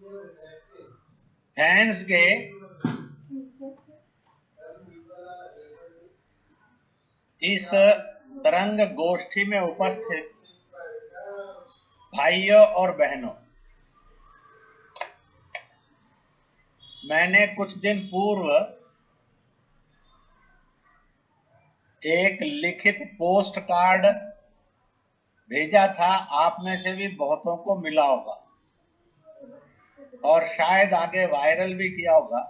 France के इस तरंग गोष्ठी में उपस्थित भाइयों और बहनों, मैंने कुछ दिन पूर्व एक लिखित पोस्ट कार्ड भेजा था। आप में से भी बहुतों को मिला होगा और शायद आगे वायरल भी किया होगा।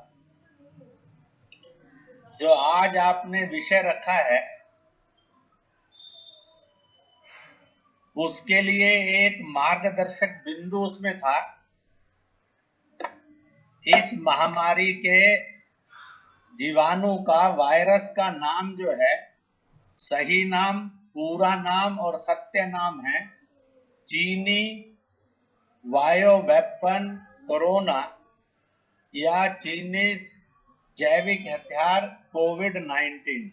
जो आज आपने विषय रखा है उसके लिए एक मार्गदर्शक बिंदु उसमें था। इस महामारी के जीवाणु का, वायरस का नाम जो है, सही नाम, पूरा नाम और सत्य नाम है चीनी वायो वेपन कोरोना या चीनी जैविक हथियार कोविड-19।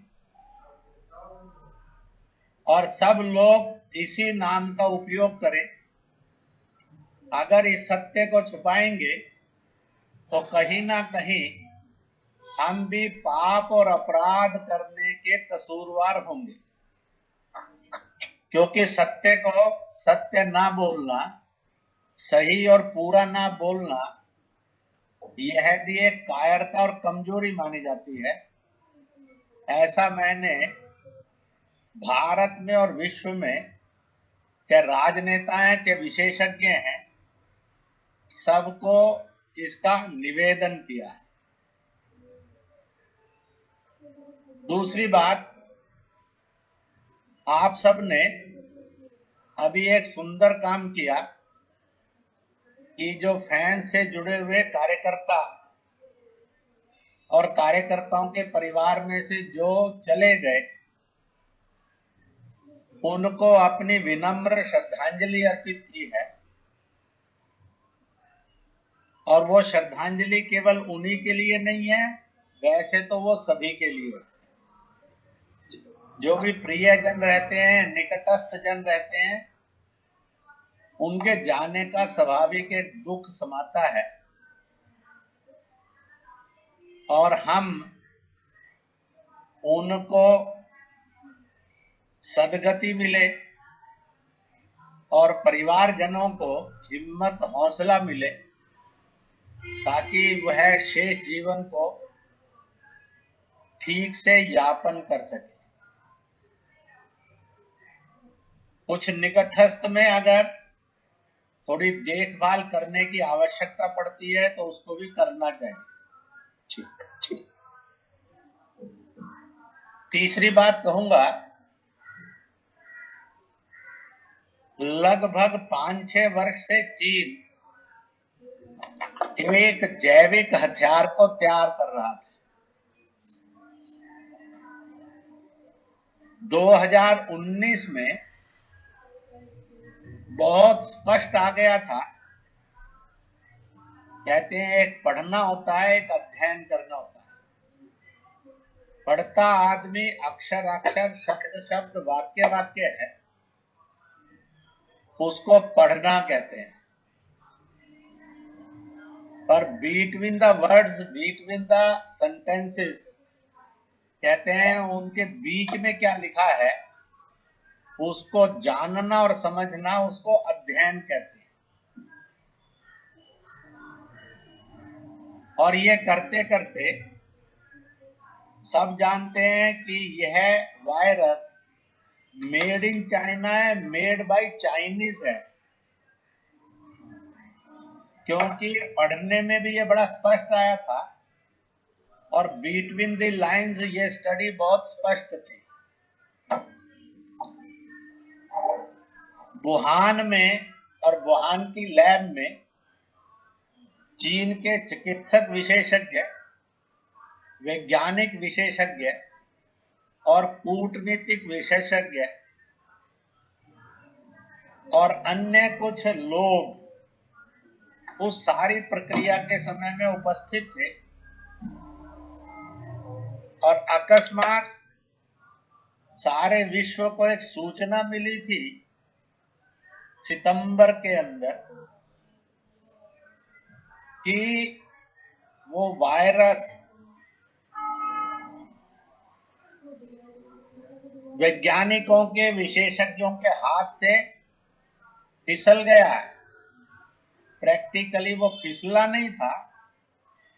और सब लोग इसी नाम का उपयोग करें। अगर इस सत्य को छुपाएंगे तो कहीं ना कहीं हम भी पाप और अपराध करने के कसूरवार होंगे, क्योंकि सत्य को सत्य ना बोलना, सही और पूरा ना बोलना, यह भी एक कायरता और कमजोरी मानी जाती है। ऐसा मैंने भारत में और विश्व में, चाहे राजनेता हैं चाहे विशेषज्ञ हैं, सबको इसका निवेदन किया है। दूसरी बात, आप सब ने अभी एक सुंदर काम किया कि जो फैंस से जुड़े हुए कार्यकर्ता और कार्यकर्ताओं के परिवार में से जो चले गए उनको अपनी विनम्र श्रद्धांजलि अर्पित की है। और वो श्रद्धांजलि केवल उन्हीं के लिए नहीं है, वैसे तो वो सभी के लिए है। जो भी प्रियजन रहते हैं, निकटस्थ जन रहते हैं, उनके जाने का स्वाभाविक एक दुख समाता है। और हम उनको सद्गति मिले और परिवारजनों को हिम्मत हौसला मिले ताकि वह शेष जीवन को ठीक से यापन कर सके। कुछ निकटस्थ में अगर थोड़ी देखभाल करने की आवश्यकता पड़ती है तो उसको भी करना चाहिए। ठीक। तीसरी बात कहूंगा, लगभग 5-6 वर्ष से चीन एक जैविक हथियार को तैयार कर रहा था। 2019 में बहुत स्पष्ट आ गया था। कहते हैं एक पढ़ना होता है, एक अध्ययन करना होता है। पढ़ता आदमी अक्षर अक्षर, शब्द शब्द, वाक्य वाक्य है, उसको पढ़ना कहते हैं। पर between the words, between the sentences, कहते हैं उनके बीच में क्या लिखा है उसको जानना और समझना, उसको अध्ययन कहते हैं। और ये करते करते सब जानते हैं कि यह वायरस मेड इन चाइना है, मेड बाय चाइनीज है। क्योंकि पढ़ने में भी ये बड़ा स्पष्ट आया था और बिटवीन द लाइंस ये स्टडी बहुत स्पष्ट थी। वुहान में और वुहान की लैब में चीन के चिकित्सक विशेषज्ञ, वैज्ञानिक विशेषज्ञ और कूटनीतिक विशेषज्ञ और अन्य कुछ लोग उस सारी प्रक्रिया के समय में उपस्थित थे। और अकस्मात सारे विश्व को एक सूचना मिली थी सितंबर के अंदर कि वो वायरस वैज्ञानिकों के, विशेषज्ञों के हाथ से फिसल गया है। प्रैक्टिकली वो फिसला नहीं था,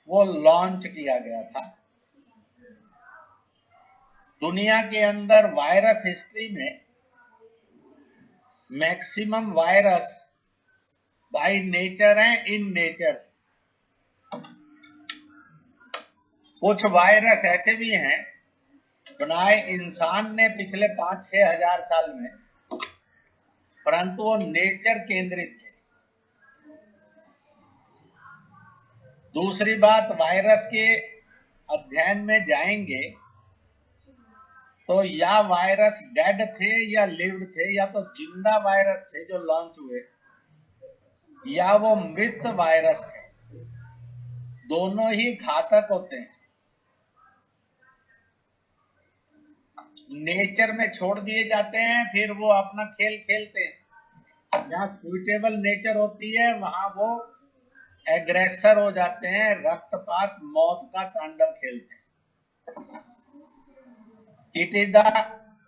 वो लॉन्च किया गया था। दुनिया के अंदर वायरस हिस्ट्री में मैक्सिमम वायरस बाय नेचर है, इन नेचर। कुछ वायरस ऐसे भी हैं बनाए इंसान ने पिछले 5-6 हजार साल में, परंतु वो नेचर केंद्रित थे। दूसरी बात, वायरस के अध्ययन में जाएंगे तो या वायरस डेड थे या लिव्ड थे, या तो जिंदा वायरस थे जो लॉन्च हुए, या वो मृत वायरस थे। दोनों ही घातक होते हैं। नेचर में छोड़ दिए जाते हैं, फिर वो अपना खेल खेलते हैं। जहाँ सुइटेबल नेचर होती है वहां वो एग्रेसर हो जाते हैं, रक्तपात, मौत का तांडव खेलते हैं। It is the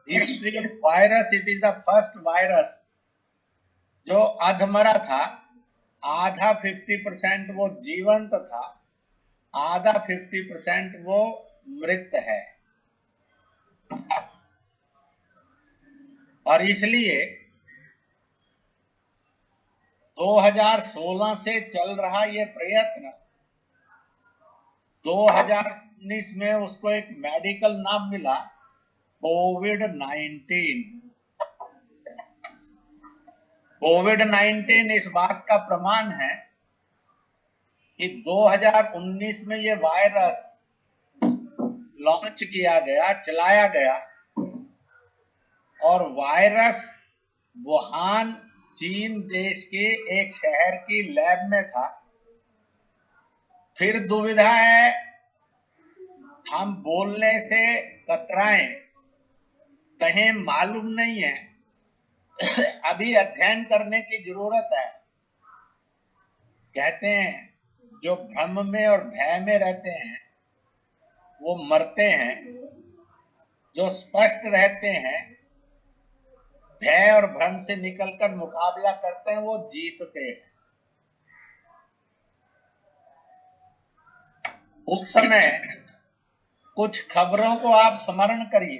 history of virus, it is the first virus जो अधमरा था। आधा 50% वो जीवंत था, आधा 50% वो मृत है। और इसलिए 2016 से चल रहा ये प्रयत्न, 2019 में उसको एक मेडिकल नाम मिला, कोविड-19। कोविड-19 इस बात का प्रमाण है कि 2019 में ये वायरस लॉन्च किया गया, चलाया गया, और वायरस वुहान चीन देश के एक शहर की लैब में था। फिर दुविधा है, हम बोलने से कतराएं, कहें मालूम नहीं है, अभी अध्ययन करने की जरूरत है। कहते हैं जो भ्रम में और भय में रहते हैं वो मरते हैं, जो स्पष्ट रहते हैं, भय और भ्रम से निकलकर मुकाबला करते हैं, वो जीतते हैं। उस समय कुछ खबरों को आप स्मरण करिए।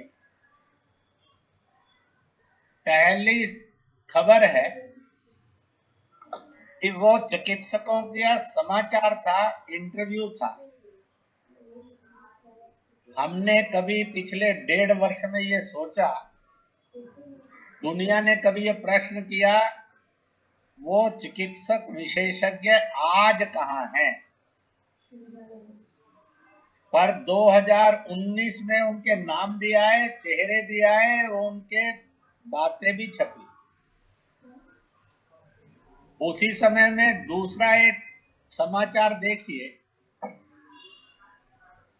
पहली खबर है कि वो चिकित्सकों का समाचार था, इंटरव्यू था। हमने कभी पिछले 1.5 वर्ष में ये सोचा, दुनिया ने कभी ये प्रश्न किया, वो चिकित्सक विशेषज्ञ आज कहाँ हैं? पर 2019 में उनके नाम भी आए, चेहरे भी आए, उनके बातें भी छपी। उसी समय में दूसरा एक समाचार देखिए,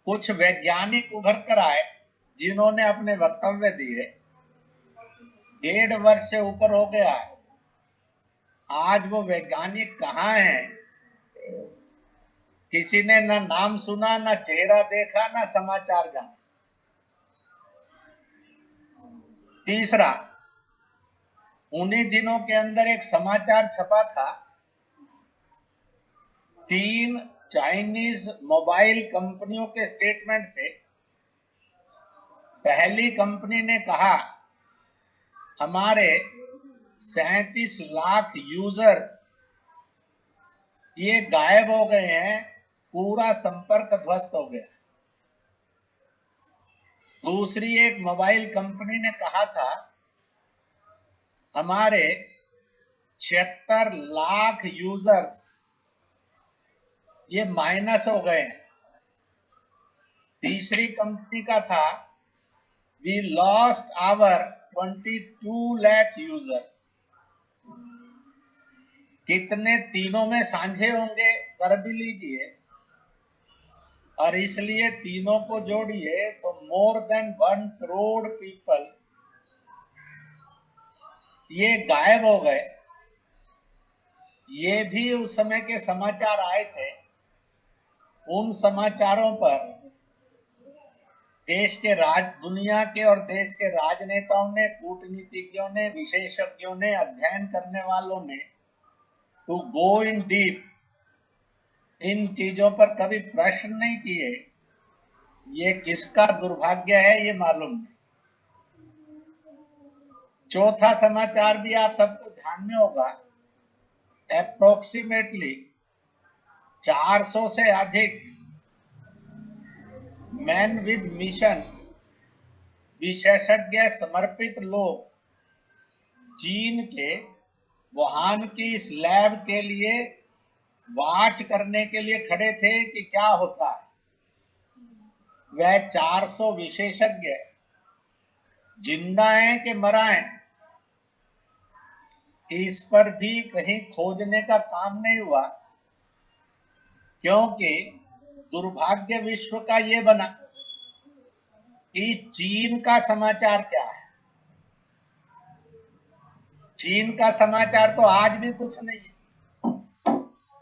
कुछ वैज्ञानिक उभर कर आए जिन्होंने अपने वक्तव्य दिए। 1.5 वर्ष से ऊपर हो गया है, आज वो वैज्ञानिक कहाँ हैं? किसी ने ना नाम सुना, ना चेहरा देखा, ना समाचार जाना। तीसरा, उन्हीं दिनों के अंदर एक समाचार छपा था, 3 चाइनीज मोबाइल कंपनियों के स्टेटमेंट थे। पहली कंपनी ने कहा हमारे 37 लाख यूजर्स ये गायब हो गए हैं, पूरा संपर्क ध्वस्त हो गया। दूसरी एक मोबाइल कंपनी ने कहा था हमारे 76 लाख यूजर्स ये माइनस हो गए हैं। तीसरी कंपनी का था we lost our 22 lakh users. कितने तीनों में साझे होंगे कर भी लीजिए, और इसलिए तीनों को जोड़िए तो मोर देन 1 करोड़ पीपल ये गायब हो गए। ये भी उस समय के समाचार आए थे। उन समाचारों पर देश के दुनिया के और देश के राजनेताओं ने, कूटनीतिज्ञों ने, विशेषज्ञों ने, अध्ययन करने वालों ने to go in deep in चीजों पर कभी प्रश्न नहीं किए। ये किसका दुर्भाग्य है ये मालूम नहीं। चौथा समाचार भी आप सबको ध्यान में होगा। अप्रोक्सीमेटली 400 से अधिक मैन विद मिशन विशेषज्ञ समर्पित लोग चीन के वुहान की इस लैब के लिए वाच करने के लिए खड़े थे कि क्या होता है। वह 400 विशेषज्ञ जिंदा हैं कि मरा हैं, इस पर भी कहीं खोजने का काम नहीं हुआ, क्योंकि दुर्भाग्य विश्व का ये बना कि चीन का समाचार क्या है। चीन का समाचार तो आज भी कुछ नहीं है।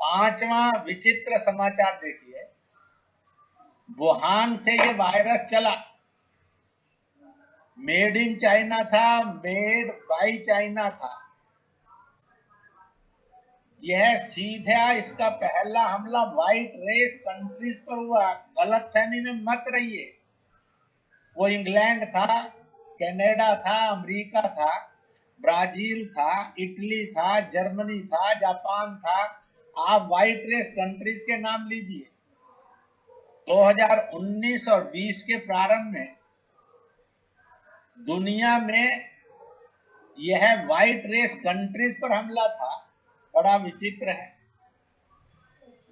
पांचवा विचित्र समाचार देखिए, वुहान से ये वायरस चला, मेड इन चाइना था, मेड बाय चाइना था। यह सीधा इसका पहला हमला व्हाइट रेस कंट्रीज पर हुआ। गलतफहमी में मत रहिए। वो इंग्लैंड था, कनाडा था, अमेरिका था, ब्राजील था, इटली था, जर्मनी था, जापान था। आप व्हाइट रेस कंट्रीज के नाम लीजिए। 2019 और 20 के प्रारंभ में दुनिया में यह व्हाइट रेस कंट्रीज पर हमला था। बड़ा विचित्र है।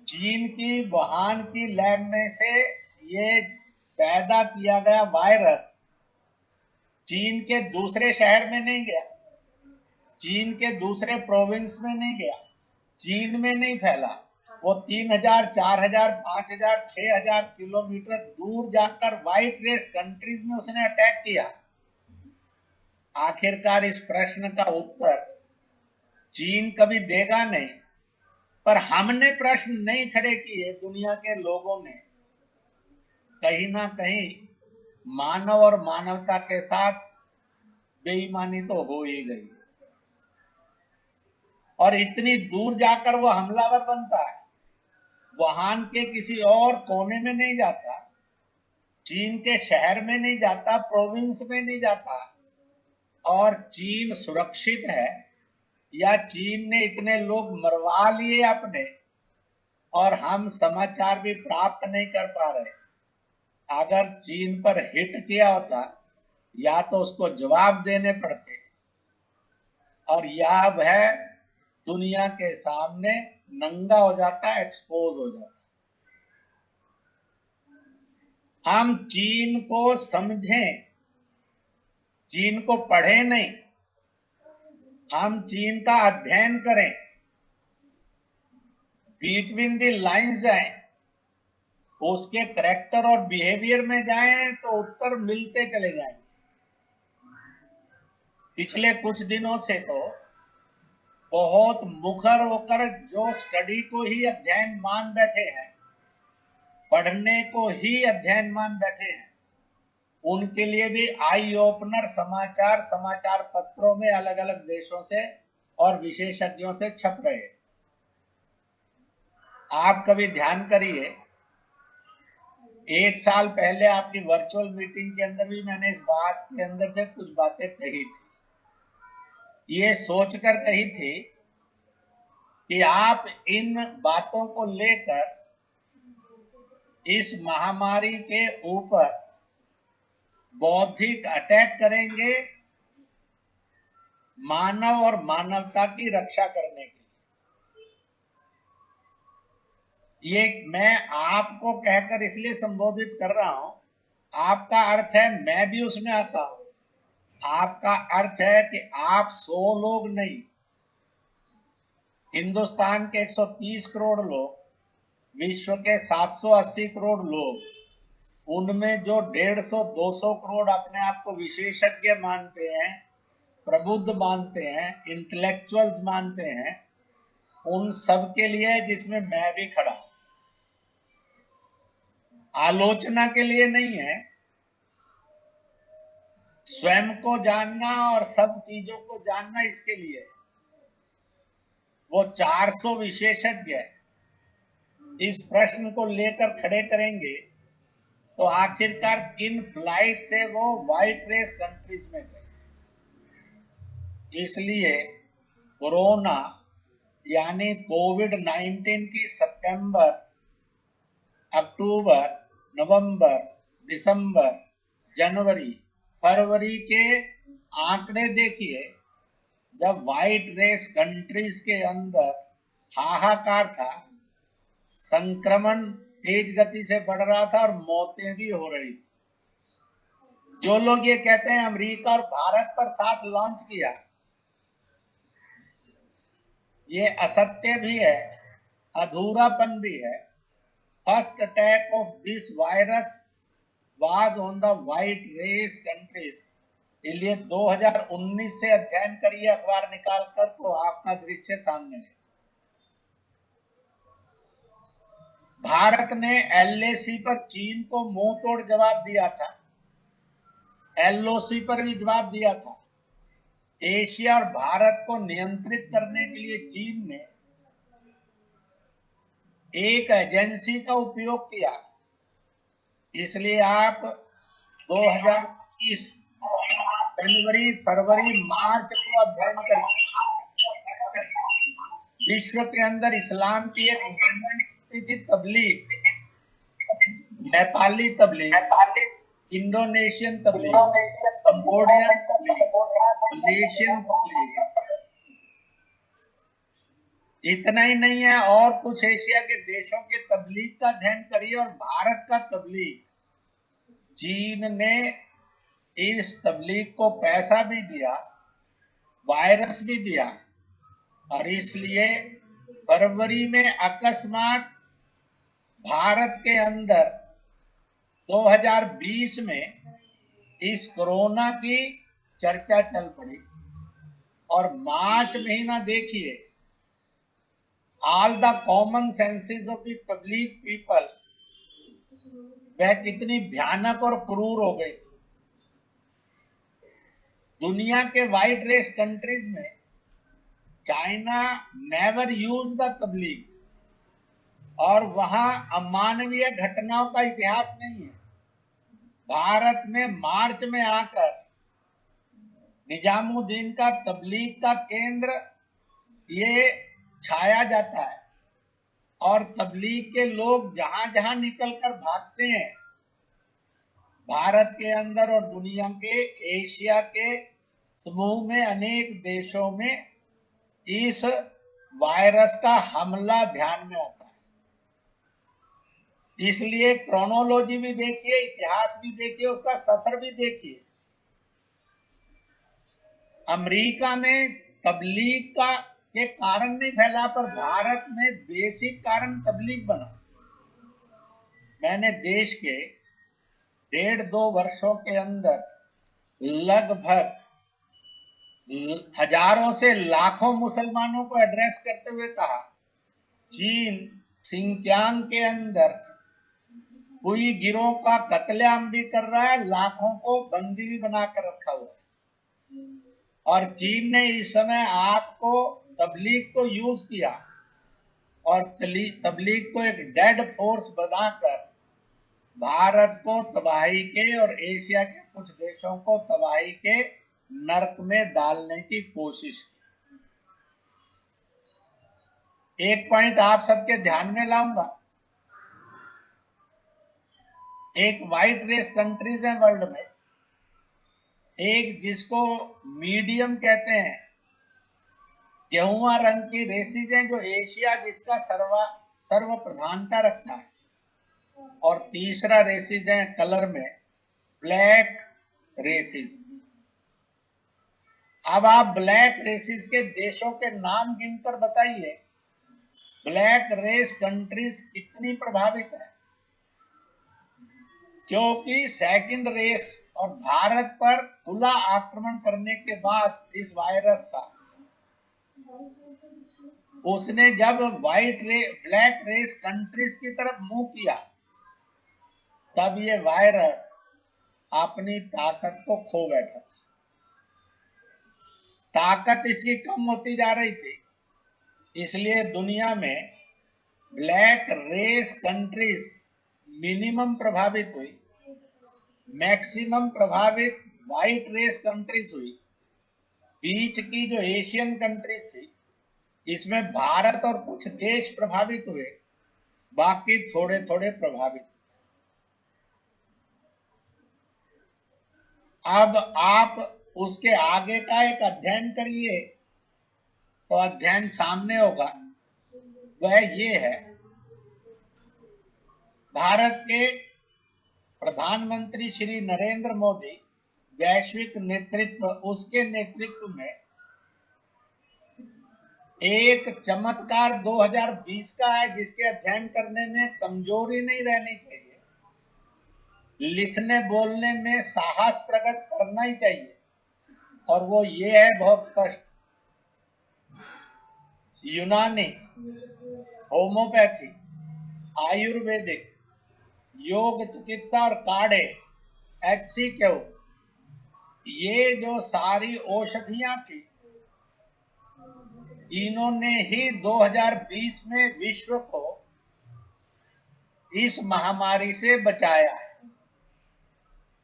चीन की वुहान की लैब में से ये पैदा किया गया वायरस चीन के दूसरे शहर में नहीं गया, चीन के दूसरे प्रोविंस में नहीं गया, चीन में नहीं फैला। वो 3000, 4000, 5000, 6000 किलोमीटर दूर जाकर व्हाइट रेस कंट्रीज में उसने अटैक किया। आखिरकार इस प्रश्न का उत्तर चीन कभी देगा नहीं, पर हमने प्रश्न नहीं खड़े किए। दुनिया के लोगों ने कहीं ना कहीं मानव और मानवता के साथ बेईमानी तो हो ही गई, और इतनी दूर जाकर वो हमलावर बनता है। वुहान के किसी और कोने में नहीं जाता, चीन के शहर में नहीं जाता, प्रोविंस में नहीं जाता। और चीन सुरक्षित है या चीन ने इतने लोग मरवा लिए अपने, और हम समाचार भी प्राप्त नहीं कर पा रहे। अगर चीन पर हिट किया होता या तो उसको जवाब देने पड़ते, और या वह दुनिया के सामने नंगा हो जाता, एक्सपोज हो जाता। हम चीन को समझें, चीन को पढ़े नहीं, हम चीन का अध्ययन करें, बिटवीन द लाइंस जाएं, उसके करैक्टर और बिहेवियर में जाएं तो उत्तर मिलते चले जाएंगे। पिछले कुछ दिनों से तो बहुत मुखर होकर जो स्टडी को ही अध्ययन मान बैठे हैं, पढ़ने को ही अध्ययन मान बैठे हैं, उनके लिए भी आई ओपनर समाचार पत्रों में अलग अलग देशों से और विशेषज्ञों से छप रहे। आप कभी ध्यान करिए, 1 साल पहले आपकी वर्चुअल मीटिंग के अंदर भी मैंने इस बात के अंदर से कुछ बातें कही थी। ये सोचकर कही थी कि आप इन बातों को लेकर इस महामारी के ऊपर बौद्धिक अटैक करेंगे, मानव और मानवता की रक्षा करने के लिए। ये मैं आपको कहकर इसलिए संबोधित कर रहा हूं, आपका अर्थ है मैं भी उसमें आता हूं। आपका अर्थ है कि आप 100 लोग नहीं, हिंदुस्तान के 130 करोड़ लोग, विश्व के 780 करोड़ लोग, उनमें जो 150-200 करोड़ अपने आप को विशेषज्ञ मानते हैं, प्रबुद्ध मानते हैं, इंटेलेक्चुअल्स मानते हैं, उन सब के लिए जिसमें मैं भी खड़ा हूं। आलोचना के लिए नहीं है, स्वयं को जानना और सब चीजों को जानना इसके लिए है। वो 400 विशेषज्ञ इस प्रश्न को लेकर खड़े करेंगे तो आखिरकार किन फ्लाइट से वो व्हाइट रेस कंट्रीज में गए। इसलिए कोरोना यानी कोविड-19 की सितंबर, अक्टूबर, नवंबर, दिसंबर, जनवरी, फरवरी के आंकड़े देखिए, जब व्हाइट रेस कंट्रीज के अंदर हाहाकार था, संक्रमण तेज गति से बढ़ रहा था और मौतें भी हो रही थी। जो लोग ये कहते हैं अमेरिका और भारत पर साथ लॉन्च किया, ये असत्य भी है, अधूरापन भी है। First attack of this virus was on the white race countries. इसलिए 2019 से अध्ययन करिए अखबार निकालकर, तो आपका दृश्य सामने है। भारत ने एलएसी पर चीन को मुंह तोड़ जवाब दिया था, एलओसी पर भी जवाब दिया था। एशिया और भारत को नियंत्रित करने के लिए चीन ने एक एजेंसी का उपयोग किया। इसलिए आप 2020 जनवरी, फरवरी, मार्च को अध्ययन करिए। विश्व के अंदर इस्लाम की एक मूवमेंट थी, तबलीग, नेपाली तबलीग, इंडोनेशियन तबलीग, कंबोडियन तबलीग, मलेशियन तबलीग। इतना ही नहीं है, और कुछ एशिया के देशों के तबलीग का अध्ययन करिए और भारत का तबलीग। चीन ने इस तबलीग को पैसा भी दिया, वायरस भी दिया, और इसलिए फरवरी में अकस्मात भारत के अंदर 2020 में इस कोरोना की चर्चा चल पड़ी। और मार्च महीना देखिए, all the common senses of the Tabligh people, वह कितनी भयानक और क्रूर हो गई। दुनिया के व्हाइट रेस कंट्रीज में China never use the Tabligh, और वहां अमानवीय घटनाओं का इतिहास नहीं है। भारत में मार्च में आकर निजामुद्दीन का तबलीग का केंद्र ये छाया जाता है, और तबलीग के लोग जहां जहां निकलकर भागते हैं, भारत के अंदर और दुनिया के एशिया के समूह में अनेक देशों में इस वायरस का हमला ध्यान में आता है। इसलिए क्रोनोलॉजी भी देखिए, इतिहास भी देखिए, उसका सफर भी देखिए। अमेरिका में तबलीग का के कारण नहीं फैला, पर भारत में बेसिक कारण तबलीग बना। मैंने देश के 1.5-2 वर्षों के अंदर लगभग हजारों से लाखों मुसलमानों को एड्रेस करते हुए कहा, चीन सिंकियांग के अंदर कोई गिरोह का कत्लेआम भी कर रहा है, लाखों को बंदी भी बनाकर रखा हुआ है। और चीन ने इस समय आपको तबलीग को यूज किया और तबलीग को एक डेड फोर्स बनाकर भारत को तबाही के और एशिया के कुछ देशों को तबाही के नरक में डालने की कोशिश की। एक पॉइंट आप सबके ध्यान में लाऊंगा। एक व्हाइट रेस कंट्रीज है वर्ल्ड में, एक जिसको मीडियम कहते हैं, गेहुआ रंग की रेसिस है, जो एशिया जिसका सर्व प्रधानता रखता है, और तीसरा रेसिस है कलर में ब्लैक रेसिस। अब आप ब्लैक रेसिस के देशों के नाम गिनकर बताइए, ब्लैक रेस कंट्रीज कितनी प्रभावित है। क्योंकि सेकंड रेस और भारत पर खुला आक्रमण करने के बाद इस वायरस का, उसने जब ब्लैक रेस कंट्रीज की तरफ मुंह किया, तब ये वायरस अपनी ताकत को खो बैठा था। ताकत इसकी कम होती जा रही थी, इसलिए दुनिया में ब्लैक रेस कंट्रीज मिनिमम प्रभावित हुई, मैक्सिमम प्रभावित व्हाइट रेस कंट्रीज हुई। बीच की जो एशियन कंट्रीज थी, इसमें भारत और कुछ देश प्रभावित हुए, बाकी थोड़े थोड़े प्रभावित। अब आप उसके आगे का एक अध्ययन करिए तो अध्ययन सामने होगा। वह ये है, भारत के प्रधानमंत्री श्री नरेंद्र मोदी वैश्विक नेतृत्व, उसके नेतृत्व में एक चमत्कार 2020 का है, जिसके अध्ययन करने में कमजोरी नहीं रहनी चाहिए, लिखने बोलने में साहस प्रकट करना ही चाहिए। और वो ये है बहुत स्पष्ट, यूनानी, होम्योपैथी, आयुर्वेदिक, योग चिकित्सा और काढ़े, HCQ, ये जो सारी औषधियां थी, इन्होंने ही 2020 में विश्व को इस महामारी से बचाया है।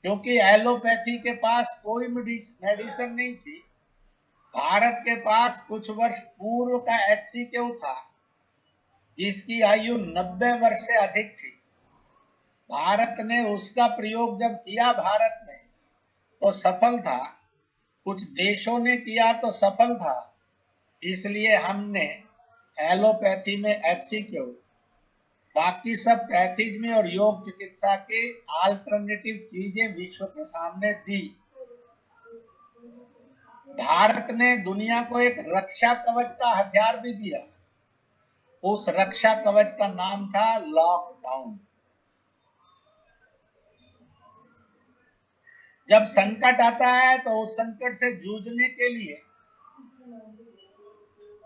क्योंकि एलोपैथी के पास कोई मेडिसिन नहीं थी, भारत के पास कुछ वर्ष पूर्व का HCQ था, जिसकी आयु 90 वर्ष से अधिक थी। भारत ने उसका प्रयोग जब किया भारत में तो सफल था, कुछ देशों ने किया तो सफल था, इसलिए हमने एलोपैथी में HCQ, बाकी सब पैथीज में और योग चिकित्सा के अल्टरनेटिव चीजें विश्व के सामने दी। भारत ने दुनिया को एक रक्षा कवच का हथियार भी दिया। उस रक्षा कवच का नाम था लॉकडाउन। जब संकट आता है तो उस संकट से जूझने के लिए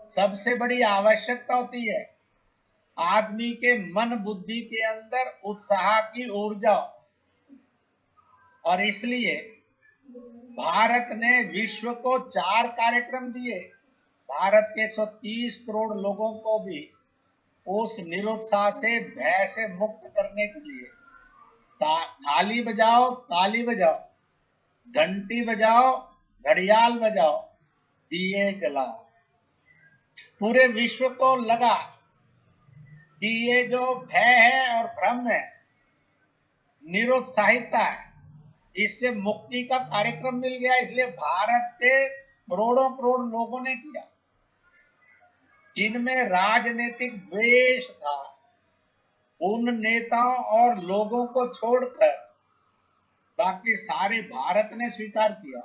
सबसे बड़ी आवश्यकता होती है आदमी के मन बुद्धि के अंदर उत्साह की ऊर्जा। और इसलिए भारत ने विश्व को 4 कार्यक्रम दिए, भारत के 130 करोड़ लोगों को भी उस निरुत्साह से, भय से मुक्त करने के लिए थाली बजाओ, ताली बजाओ, घंटी बजाओ, घड़ियाल बजाओ, दिए जलाओ। पूरे विश्व को लगा कि ये जो भय है और भ्रम है, निरुत्साहिता है, इससे मुक्ति का कार्यक्रम मिल गया। इसलिए भारत के करोड़ों करोड़ लोगों ने किया, जिनमें राजनीतिक द्वेष था, उन नेताओं और लोगों को छोड़कर बाकी सारे भारत ने स्वीकार किया।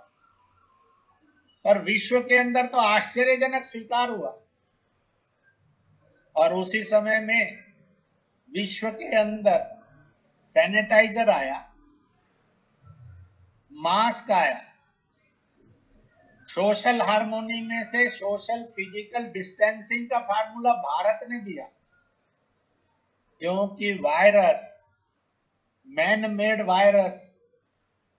पर विश्व के अंदर तो आश्चर्यजनक स्वीकार हुआ। और उसी समय में विश्व के अंदर सैनिटाइजर आया, मास्क आया, सोशल हार्मोनी में से सोशल फिजिकल डिस्टेंसिंग का फार्मूला भारत ने दिया। क्योंकि वायरस, मैन मेड वायरस,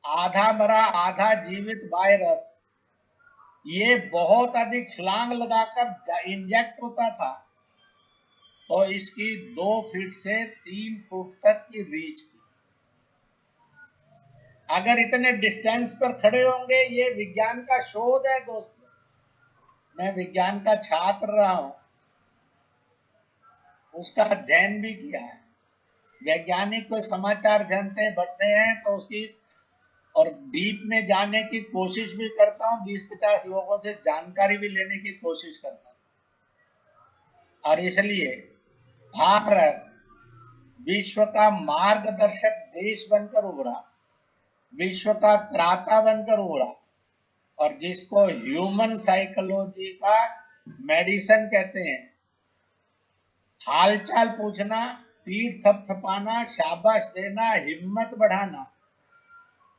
आधा मरा आधा जीवित वायरस, ये बहुत अधिक छलांग लगाकर इंजेक्ट होता था, तो इसकी 2 फीट से 3 फुट तक की रीच थी। अगर इतने डिस्टेंस पर खड़े होंगे, ये विज्ञान का शोध है दोस्तों, मैं विज्ञान का छात्र रहा हूं, उसका अध्ययन भी किया है। वैज्ञानिक को समाचार जानते बढ़ते हैं तो उसकी और डीप में जाने की कोशिश भी करता हूँ, 20-50 लोगों से जानकारी भी लेने की कोशिश करता हूँ। और इसलिए भारत विश्व का मार्गदर्शक देश बनकर उभरा, विश्व का त्राता बनकर उभरा, और जिसको ह्यूमन साइकोलॉजी का मेडिसिन कहते हैं। हालचाल पूछना, पीठ थपथपाना, शाबाश देना, हिम्मत बढ़ाना।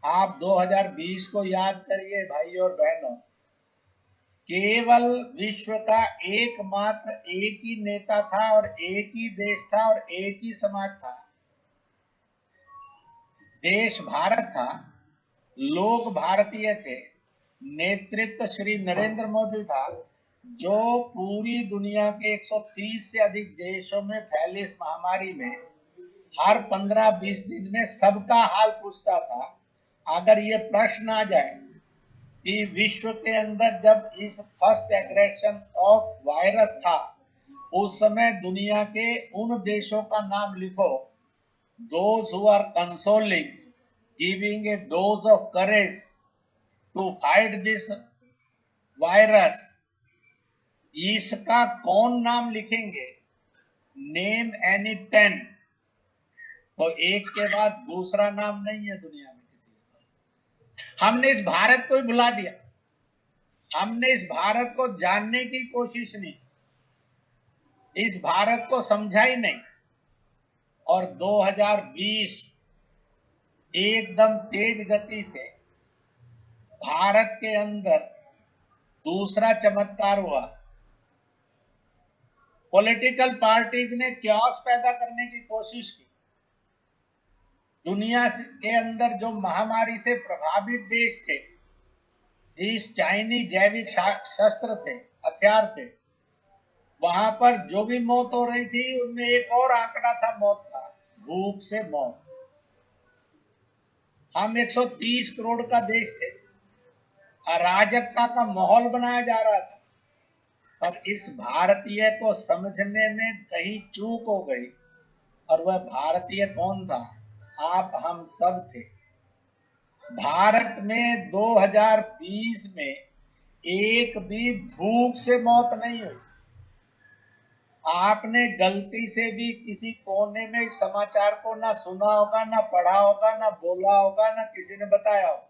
आप 2020 को याद करिए भाई और बहनों, केवल विश्व का एकमात्र एक ही नेता था और एक ही देश था और एक ही समाज था, देश भारत था, लोग भारतीय थे, नेतृत्व श्री नरेंद्र मोदी था, जो पूरी दुनिया के 130 से अधिक देशों में फैली इस महामारी में हर 15-20 दिन में सबका हाल पूछता था। अगर ये प्रश्न आ जाए कि विश्व के अंदर जब इस फर्स्ट एग्रेशन ऑफ वायरस था, उस समय दुनिया के उन देशों का नाम लिखो, those who are consoling, giving a dose of courage to fight this virus, इसका कौन नाम लिखेंगे? नेम एनी 10, तो एक के बाद दूसरा नाम नहीं है दुनिया में किसी का। हमने इस भारत को ही भुला दिया, हमने इस भारत को जानने की कोशिश नहीं, इस भारत को समझा ही नहीं। और 2020 एकदम तेज गति से भारत के अंदर दूसरा चमत्कार हुआ। पॉलिटिकल पार्टीज ने क्यास पैदा करने की कोशिश की। दुनिया के अंदर जो महामारी से प्रभावित देश थे, इस चाइनीज जैविक शस्त्र से, हथियार से, वहां पर जो भी मौत हो रही थी, उनमें एक और आंकड़ा था मौत का, भूख से मौत। हम 130 करोड़ का देश थे, अराजकता का माहौल बनाया जा रहा था, और इस भारतीय को समझने में कहीं चूक हो गई। और वह भारतीय कौन था? आप हम सब थे। भारत में 2020 में एक भी भूख से मौत नहीं हुई। आपने गलती से भी किसी कोने में इस समाचार को ना सुना होगा, ना पढ़ा होगा, ना बोला होगा, ना किसी ने बताया होगा।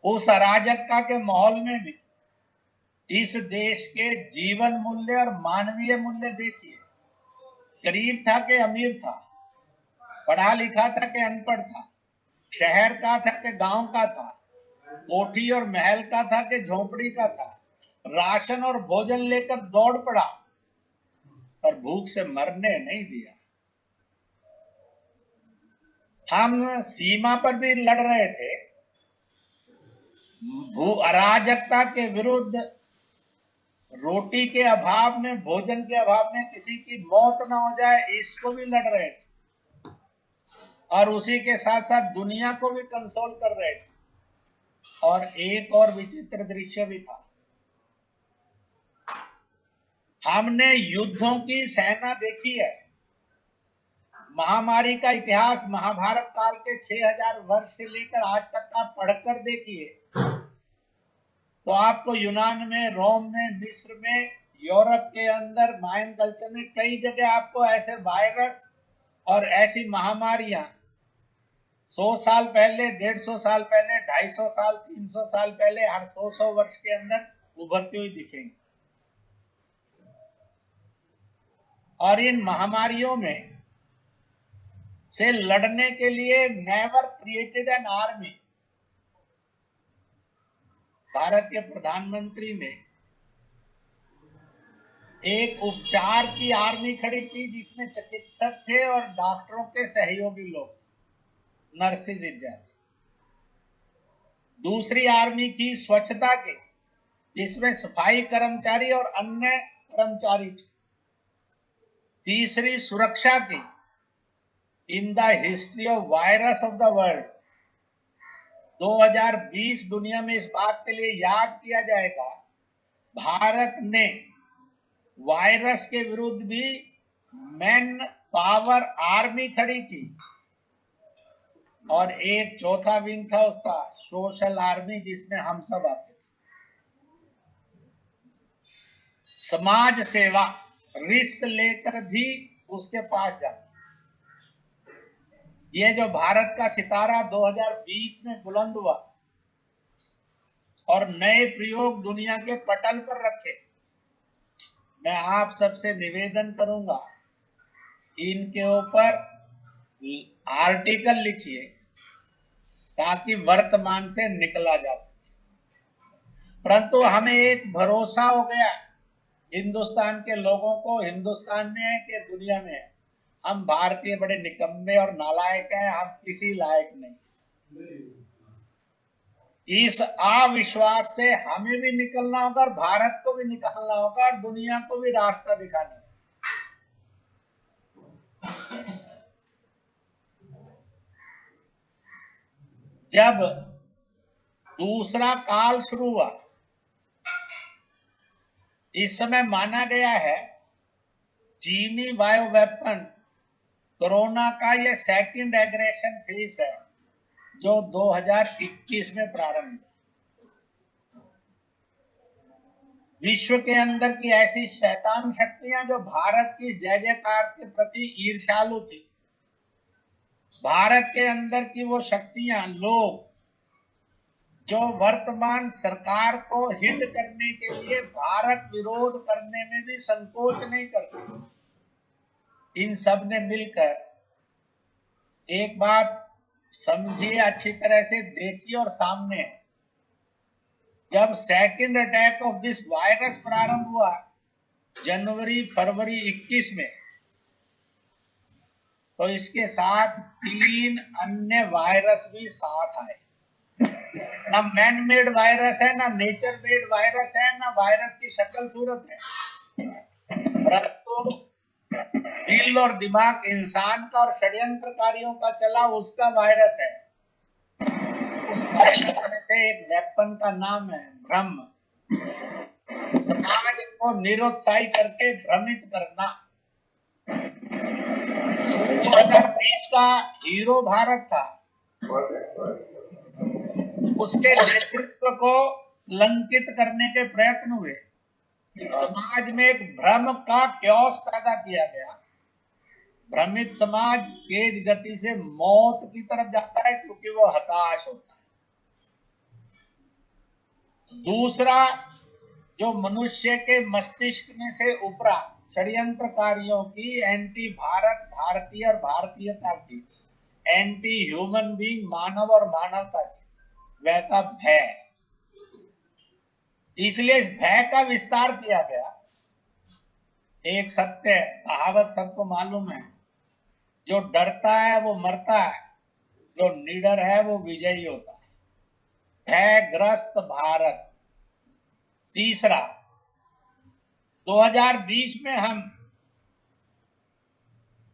उस अराजकता के माहौल में भी इस देश के जीवन मूल्य और मानवीय मूल्य देखिए। गरीब था कि अमीर था, पढ़ा लिखा था कि अनपढ़ था, शहर का था कि गांव का था, कोठी और महल का था कि झोपड़ी का था, राशन और भोजन लेकर दौड़ पड़ा, पर भूख से मरने नहीं दिया। हम सीमा पर भी लड़ रहे थे, भू अराजकता के विरुद्ध, रोटी के अभाव में, भोजन के अभाव में किसी की मौत ना हो जाए, इसको भी लड़ रहे थे, और उसी के साथ साथ दुनिया को भी कंसोल कर रहे थे। और एक और विचित्र दृश्य भी था, हमने युद्धों की सेना देखी है। महामारी का इतिहास महाभारत काल के 6000 वर्ष से लेकर आज तक का पढ़कर देखिए, तो आपको यूनान में, रोम में, मिस्र में, यूरोप के अंदर, मायन कल्चर में कई जगह आपको ऐसे वायरस और ऐसी महामारियां 100 साल पहले, 150 साल पहले, 250 साल, 300 साल पहले, हर 100 वर्ष के अंदर उभरती हुई दिखेंगी। और इन महामारियों में से लड़ने के लिए never created an army. Bharat के प्रधानमंत्री ने एक उपचार की आर्मी खड़ी की, जिसमें चिकित्सक थे और डॉक्टरों के सहयोगी लोग, नर्सेज इत्यादि। दूसरी आर्मी की स्वच्छता की, जिसमें सफाई कर्मचारी और अन्य कर्मचारी थे। तीसरी सुरक्षा की, in the history of virus of the world 2020 दुनिया में इस बात के लिए याद किया जाएगा, भारत ने वायरस के विरुद्ध भी मैन पावर आर्मी खड़ी की। और एक चौथा विंग था उसका, सोशल आर्मी, जिसमें हम सब आते थे। समाज सेवा, रिस्क लेकर भी उसके पास जाते। ये जो भारत का सितारा 2020 में बुलंद हुआ और नए प्रयोग दुनिया के पटल पर रखे, मैं आप सबसे निवेदन करूंगा, इनके ऊपर आर्टिकल लिखिए ताकि वर्तमान से निकला जा सके। परंतु हमें एक भरोसा हो गया हिंदुस्तान के लोगों को, हिंदुस्तान में है कि दुनिया में है, हम भारतीय बड़े निकम्मे और नालायक हैं, हम किसी लायक नहीं। इस अविश्वास से हमें भी निकलना होगा और भारत को भी निकालना होगा और दुनिया को भी रास्ता दिखाना होगा। जब दूसरा काल शुरू हुआ, इस समय माना गया है चीनी बायो वेपन कोरोना का यह सेकंड एग्रेशन फेज है जो 2021 में प्रारंभ हुआ। विश्व के अंदर की ऐसी शैतान शक्तियां जो भारत की जय जयकार के प्रति ईर्ष्यालु थी, भारत के अंदर की वो शक्तियां, लोग जो वर्तमान सरकार को हिट करने के लिए भारत विरोध करने में भी संकोच नहीं करते, इन सब ने मिलकर एक बात समझिए, अच्छी तरह से देखिए और सामने है। जब second attack of this virus प्रारंभ हुआ जनवरी फरवरी 21 में, तो इसके साथ 3 अन्य वायरस भी साथ आए। ना मैन मेड वायरस है, ना नेचर मेड वायरस है, ना वायरस की शक्ल सूरत है, परंतु दिल और दिमाग इंसान का और षड्यंत्रकारियों का चला उसका वायरस है। उस वायरस से एक वेपन का नाम है भ्रम। समाज को निरुत्साही करके भ्रमित करना। 2020 का हीरो भारत था, उसके नेतृत्व को लंकित करने के प्रयत्न हुए। समाज में एक भ्रम का क्योस पैदा किया गया। भ्रमित समाज तेज गति से मौत की तरफ जाता है क्योंकि वो हताश होता है। दूसरा, जो मनुष्य के मस्तिष्क में से उपरा षड्यंत्रकारियों की एंटी भारत, भारतीय और भारतीयता की, एंटी ह्यूमन बीइंग, मानव और मानवता की, वह था भय। इसलिए इस भय का विस्तार किया गया। एक सत्य कहावत सबको मालूम है, जो डरता है वो मरता है, जो निडर है वो विजयी होता है। भयग्रस्त भारत। तीसरा, 2020 में हम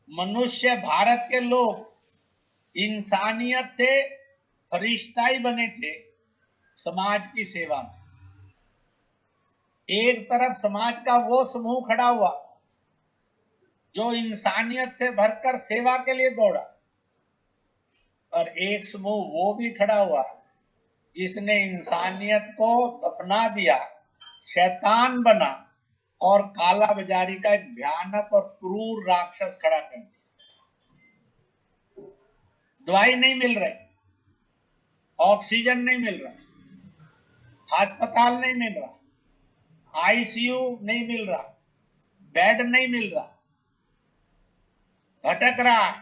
मनुष्य, भारत के लोग इंसानियत से फरिश्ताई बने थे समाज की सेवा में। एक तरफ समाज का वो समूह खड़ा हुआ जो इंसानियत से भरकर सेवा के लिए दौड़ा, और एक समूह वो भी खड़ा हुआ जिसने इंसानियत को दफना दिया, शैतान बना और काला बाजारी का एक भयानक और क्रूर राक्षस खड़ा कर दिया। दवाई नहीं मिल रही, ऑक्सीजन नहीं मिल रहा, अस्पताल नहीं मिल रहा, आईसीयू नहीं मिल रहा, बेड नहीं मिल रहा, भटक रहा है,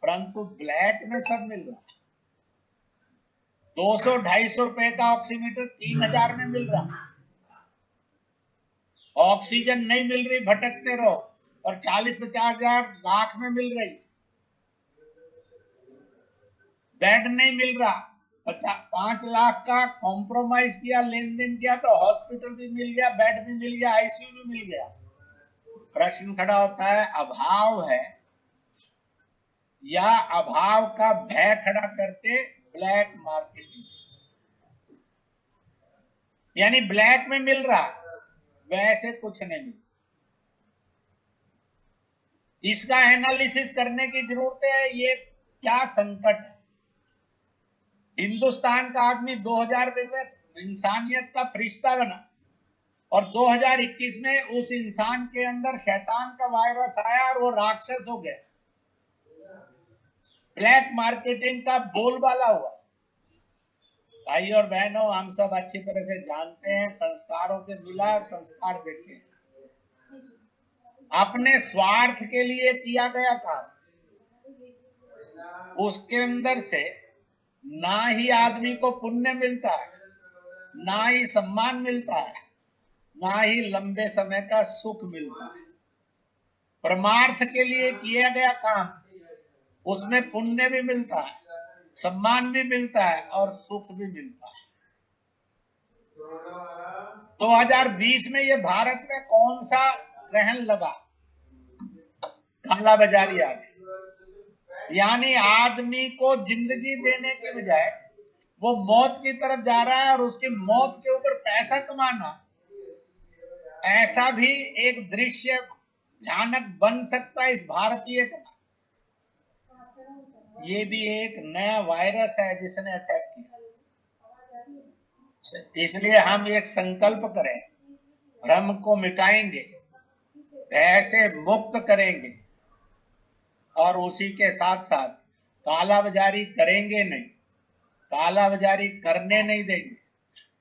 परंतु ब्लैक में सब मिल रहा। 200-250 रुपए का ऑक्सीमीटर 3000 में मिल रहा। ऑक्सीजन नहीं मिल रही, भटकते रहो, और 40-50 हजार लाख में मिल रही। बेड नहीं मिल रहा, 5 लाख का कॉम्प्रोमाइज किया, लेन देन किया तो हॉस्पिटल भी मिल गया, बेड भी मिल गया, आईसीयू भी मिल गया। प्रश्न खड़ा होता है, अभाव है या अभाव का भय खड़ा करके ब्लैक मार्केटिंग, यानी ब्लैक में मिल रहा वैसे कुछ नहीं मिल। इसका एनालिसिस करने की जरूरत है, ये क्या संकट है। हिंदुस्तान का आदमी 2000 में इंसानियत का फरिश्ता बना और 2021 में उस इंसान के अंदर शैतान का वायरस आया और वो राक्षस हो गया। ब्लैक मार्केटिंग का बोलबाला हुआ। भाई और बहनों, हम सब अच्छी तरह से जानते हैं, संस्कारों से मिला और संस्कार देखे, अपने स्वार्थ के लिए किया गया काम, उसके अंदर से ना ही आदमी को पुण्य मिलता है, ना ही सम्मान मिलता है, ना ही लंबे समय का सुख मिलता है, परमार्थ के लिए किया गया काम, उसमें पुण्य भी मिलता है, सम्मान भी मिलता है और सुख भी मिलता है। 2020 में ये भारत में कौन सा ग्रहण लगा? काला बाजारी आ गई। यानी आदमी को जिंदगी देने के बजाय वो मौत की तरफ जा रहा है और उसकी मौत के ऊपर पैसा कमाना, ऐसा भी एक दृश्य भयानक बन सकता है इस भारतीय का। ये भी एक नया वायरस है जिसने अटैक किया। इसलिए हम एक संकल्प करें, भ्रम को मिटाएंगे, भय से मुक्त करेंगे और उसी के साथ साथ काला बाजारी करेंगे नहीं, काला बाजारी करने नहीं देंगे।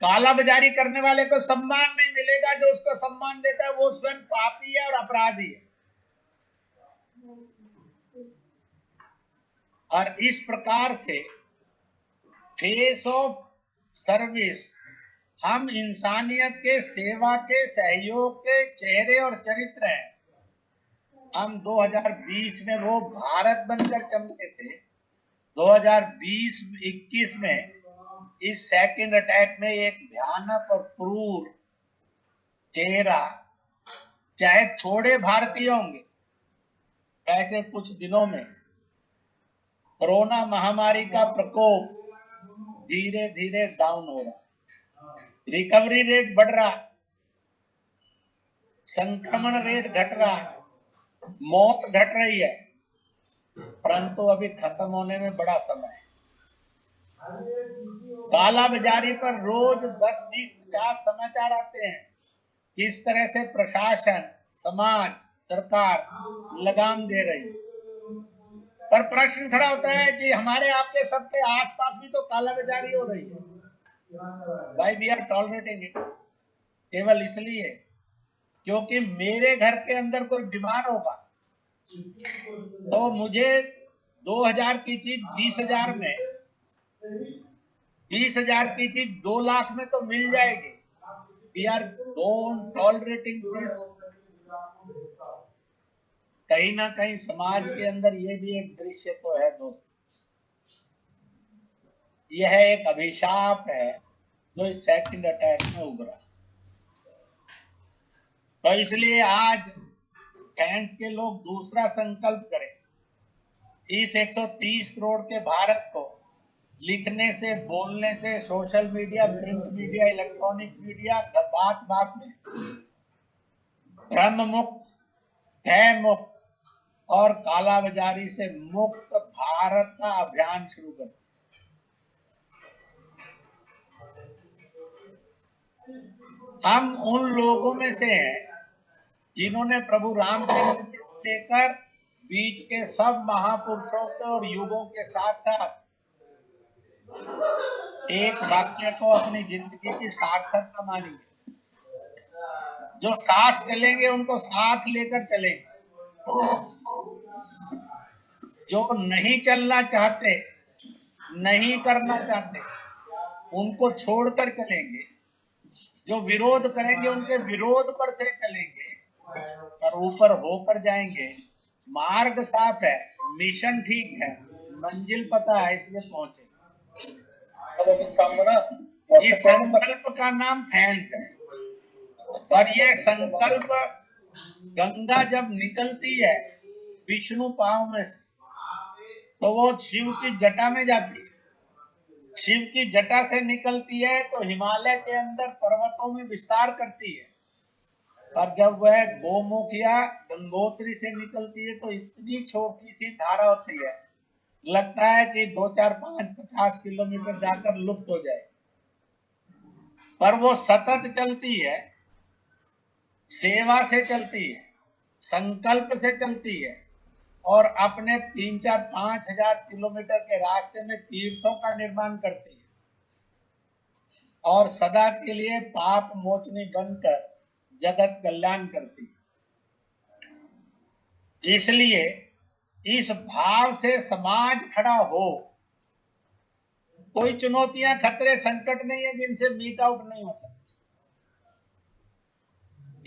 काला बाजारी करने वाले को सम्मान नहीं मिलेगा, जो उसको सम्मान देता है वो स्वयं पापी है और अपराधी है। और इस प्रकार से फेस ऑफ सर्विस, हम इंसानियत के, सेवा के, सहयोग के चेहरे और चरित्र हैं। हम 2020 में वो भारत बनकर चमके थे। 2020-21 में इस सेकंड अटैक में एक भयानक और क्रूर चेहरा, चाहे थोड़े भारतीय होंगे, ऐसे कुछ दिनों में कोरोना महामारी का प्रकोप धीरे धीरे डाउन हो रहा है, रिकवरी रेट बढ़ रहा है, संक्रमण रेट घट रहा है, मौत घट रही है, परंतु अभी खत्म होने में बड़ा समय है। काला बाजारी पर रोज 10, 20, 50 समाचार आते हैं। किस तरह से प्रशासन, समाज, सरकार लगाम दे रही है। पर प्रश्न खड़ा होता है कि हमारे आपके सबके आसपास भी तो काला बाजारी हो रही है। Why we are tolerating it? केवल इसलिए क्योंकि मेरे घर के अंदर कोई बीमार होगा तो मुझे 2000 की चीज 20,000 में, 20,000 की चीज 2 लाख में तो मिल जाएगी। We are don't tolerating this। कहीं ना कहीं समाज के अंदर ये भी एक दृश्य तो है दोस्त, यह एक अभिशाप है जो इस सेकंड अटैक में उभरा। तो इसलिए आज फ्रांस के लोग दूसरा संकल्प करें, इस 130 करोड़ के भारत को लिखने से, बोलने से, social media, print media, electronic media, बात बात में भ्रम मुक्त, भय मुक्त और काला बाजारी से मुक्त भारत का अभियान शुरू कर। हम उन लोगों में से हैं जिन्होंने प्रभु रामचंद्र को लेकर बीच के सब महापुरुषों के और युगों के साथ साथ एक वाक्य को अपनी जिंदगी की सार्थकता मानी। जो साथ चलेंगे उनको साथ लेकर चलेंगे, जो नहीं चलना चाहते, नहीं करना चाहते, उनको छोड़कर चलेंगे, जो विरोध करेंगे उनके विरोध पर से चलेंगे और ऊपर होकर जाएंगे। मार्ग साफ है, मिशन ठीक है, मंजिल पता है, इसलिए पहुंचे। इस संकल्प का नाम फैंस है। और यह संकल्प, गंगा जब निकलती है विष्णु पांव में से तो वो शिव की जटा में जाती है। शिव की जटा से निकलती है तो हिमालय के अंदर पर्वतों में विस्तार करती है। और जब वह गोमुख या गंगोत्री से निकलती है तो इतनी छोटी सी धारा होती है, लगता है कि 2, 4, 5, 50 किलोमीटर जाकर लुप्त हो जाए, पर वो सतत चलती है, सेवा से चलती है, संकल्प से चलती है और अपने 3, 4, 5 हजार किलोमीटर के रास्ते में तीर्थों का निर्माण करती है और सदा के लिए पाप मोचनी बनकर जगत कल्याण करती है। इसलिए इस भाव से समाज खड़ा हो। कोई चुनौतियां, खतरे, संकट नहीं है जिनसे मीट आउट नहीं हो सकती।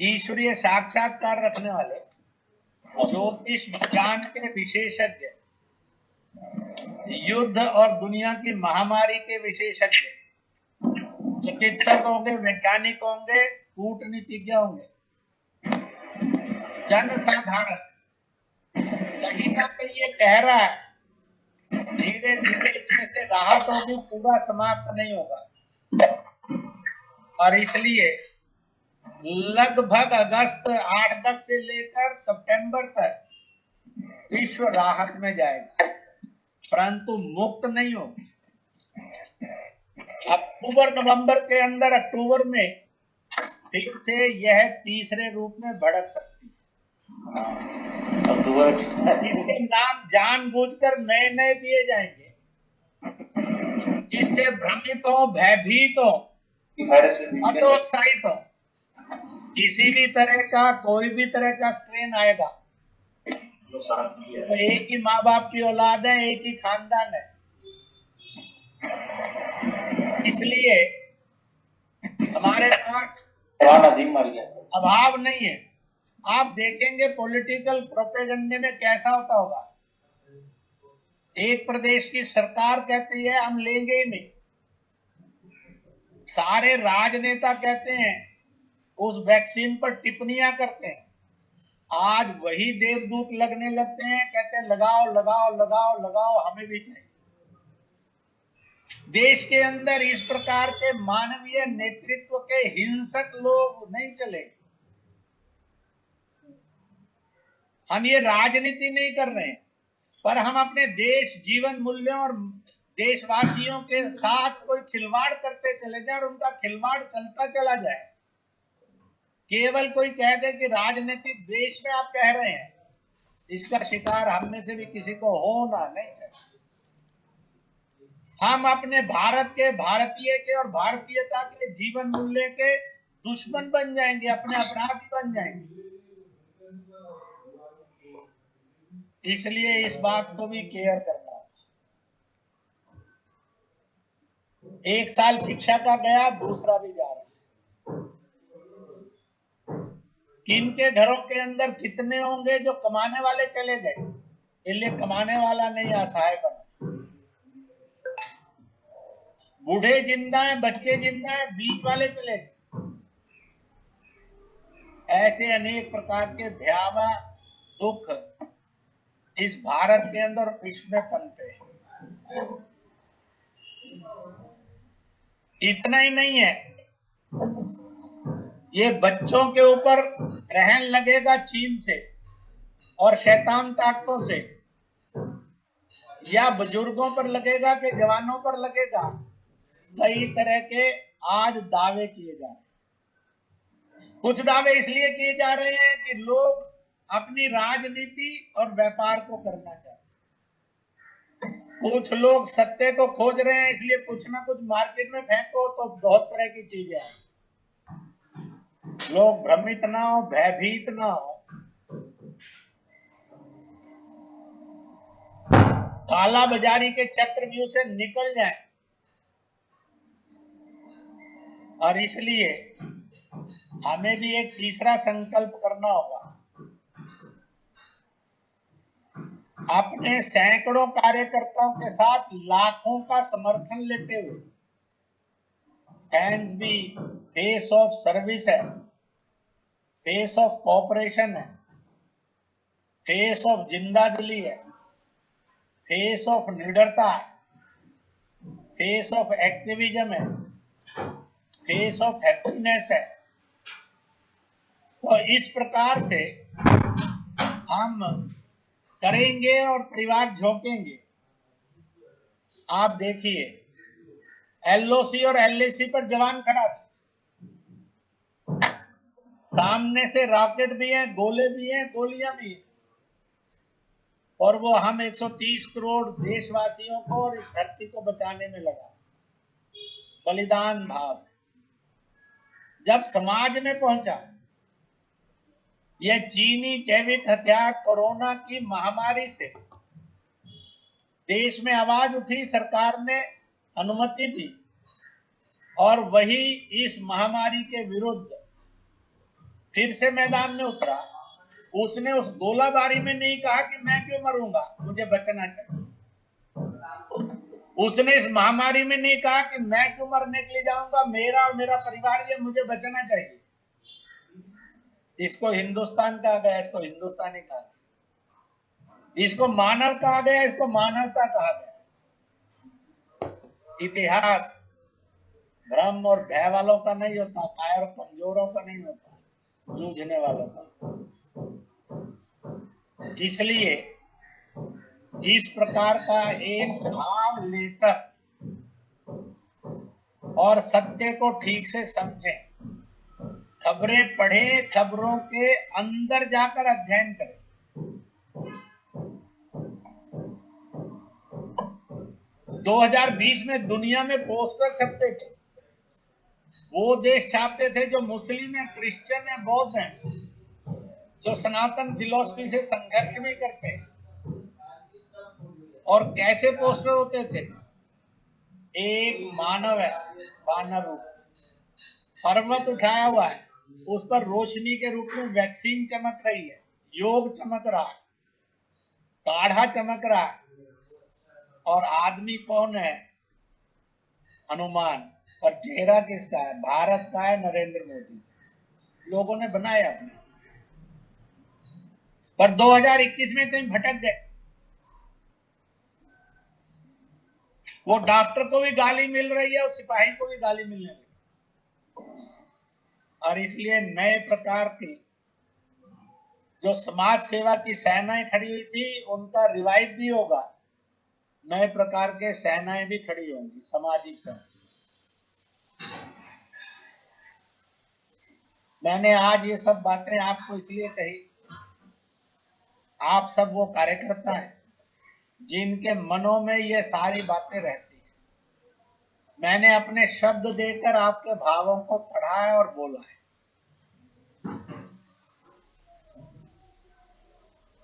ईश्वरीय साक्षात्कार रखने वाले ज्योतिष विज्ञान के विशेषज्ञ, युद्ध और दुनिया की महामारी के विशेषज्ञ, चिकित्सक होंगे, वैज्ञानिक होंगे, कूटनीतिज्ञ होंगे, जनसाधारण कहीं ना कहीं ये कह रहा है धीरे धीरे इसमें से राहत होगी, पूरा समाप्त नहीं होगा। और इसलिए लगभग अगस्त 8-10 से लेकर सितंबर तक विश्व राहत में जाएगा, परंतु मुक्त नहीं होगी। अक्टूबर नवंबर के अंदर, अक्टूबर में फिर से यह तीसरे रूप में भड़क सकती है। इसके नाम जानबूझकर नए नए दिए जाएंगे, जिससे भ्रमित हो, भयभीत हो, हतोत्साहित हो। किसी भी तरह का, कोई भी तरह का स्ट्रेन आएगा तो एक ही माँ बाप की औलाद है, एक ही खानदान है, इसलिए हमारे पास अभाव नहीं है। आप देखेंगे पॉलिटिकल प्रोपेगेंडे में कैसा होता होगा। एक प्रदेश की सरकार कहती है हम लेंगे ही नहीं, सारे राजनेता कहते हैं, उस वैक्सीन पर टिप्पणियां करते हैं, आज वही देवदूत लगने लगते हैं, कहते हैं लगाओ लगाओ लगाओ लगाओ, हमें भी चाहिए। देश के अंदर इस प्रकार के मानवीय नेतृत्व के हिंसक लोग नहीं चले। हम ये राजनीति नहीं कर रहे हैं, पर हम अपने देश, जीवन मूल्यों और देशवासियों के साथ कोई खिलवाड़ करते चले जाए और उनका खिलवाड़ चलता चला जाए। केवल कोई कह दे कि राजनीतिक द्वेष में आप कह रहे हैं, इसका शिकार हम में से भी किसी को होना नहीं चाहिए। हम अपने भारत के, भारतीय के और भारतीयता के जीवन मूल्य के दुश्मन बन जाएंगे, अपने अपराधी बन जाएंगे। इसलिए इस बात को भी केयर करना होगा। एक साल शिक्षा का गया, दूसरा भी जा रहा है। किनके घरों के अंदर कितने होंगे जो कमाने वाले चले गए, इसलिए कमाने वाला नहीं असहाय बना। बूढ़े जिंदा है, बच्चे जिंदा है, बीच वाले चले गए। ऐसे अनेक प्रकार के भयावह दुख इस भारत के अंदर विश्व में पनपे हैं। इतना ही नहीं है, ये बच्चों के ऊपर ग्रहण लगेगा चीन से और शैतान ताकतों से, या बुजुर्गों पर लगेगा कि जवानों पर लगेगा। कई तरह के आज दावे किए जा रहे हैं। कुछ दावे इसलिए किए जा रहे हैं कि लोग अपनी राजनीति और व्यापार को करना चाहते हैं। कुछ लोग सत्य को खोज रहे हैं, इसलिए कुछ ना कुछ मार्केट में फेंको तो बहुत तरह की चीजें आए। लोग भ्रमित ना हो, भयभीत ना हो, काला बाजारी के चक्रव्यूह से निकल जाए। और इसलिए हमें भी एक तीसरा संकल्प करना होगा, अपने सैकड़ों कार्यकर्ताओं के साथ लाखों का समर्थन लेते हुए, थैंक्स भी फेस ऑफ सर्विस है, फेस ऑफ कॉपरेशन है, फेस ऑफ जिंदादिली है, फेस ऑफ निडरता है, फेस ऑफ एक्टिविज्म है, फेस ऑफ हैप्पीनेस है। तो इस प्रकार से हम करेंगे और परिवार झोंकेंगे। आप देखिए एलओसी और एलएसी पर जवान खड़ा था, सामने से रॉकेट भी है, गोले भी हैं, गोलियां भी हैं, और वो हम 130 करोड़ देशवासियों को और इस धरती को बचाने में लगा, बलिदान भाव से। जब समाज में पहुंचा यह चीनी जैविक हथियार कोरोना की महामारी से, देश में आवाज उठी, सरकार ने अनुमति दी और वही इस महामारी के विरुद्ध फिर से मैदान में उतरा। उसने उस गोलाबारी में नहीं कहा कि मैं क्यों मरूंगा, मुझे बचना चाहिए। उसने इस महामारी में नहीं कहा कि मैं क्यों मरने के लिए जाऊंगा, मेरा और मेरा परिवार ये, मुझे बचना चाहिए। इसको हिंदुस्तान कहा गया, इसको हिंदुस्तानी कहा गया। इसको मानव कहा गया, इसको मानवता कहा गया। इतिहास भ्रम और भय वालों का नहीं होता, कायर और कमजोरों का नहीं होता, जूझने वालों का। इसलिए इस प्रकार का एक भाव लेकर और सत्य को ठीक से समझें, खबरें पढ़ें, खबरों के अंदर जाकर अध्ययन करें। 2020 में दुनिया में पोस्टर छपते थे, वो देश छापते थे जो मुस्लिम है, क्रिश्चियन है, बौद्ध है, जो सनातन फिलॉसफी से संघर्ष भी करते हैं। और कैसे पोस्टर होते थे? एक मानव है, वानर रूप, पर्वत उठाया हुआ है, उस पर रोशनी के रूप में वैक्सीन चमक रही है, योग चमक रहा है, काढ़ा चमक रहा है, और आदमी कौन है? हनुमान। और चेहरा किसका है? भारत का है, नरेंद्र मोदी। लोगों ने बनाया अपने, पर 2021 में कहीं भटक गए। वो डॉक्टर को भी गाली मिल रही है और सिपाही को भी गाली मिलने लगी। और इसलिए नए प्रकार की जो समाज सेवा की सेनाएं खड़ी हुई थी, उनका रिवाइव भी होगा। नए प्रकार के सेनाएं भी खड़ी होंगी, सामाजिक सेना। मैंने आज ये सब बातें आपको इसलिए कही, आप सब वो कार्यकर्ता हैं जिनके मनों में ये सारी बातें रहती हैं। मैंने अपने शब्द देकर आपके भावों को पढ़ा है और बोला है।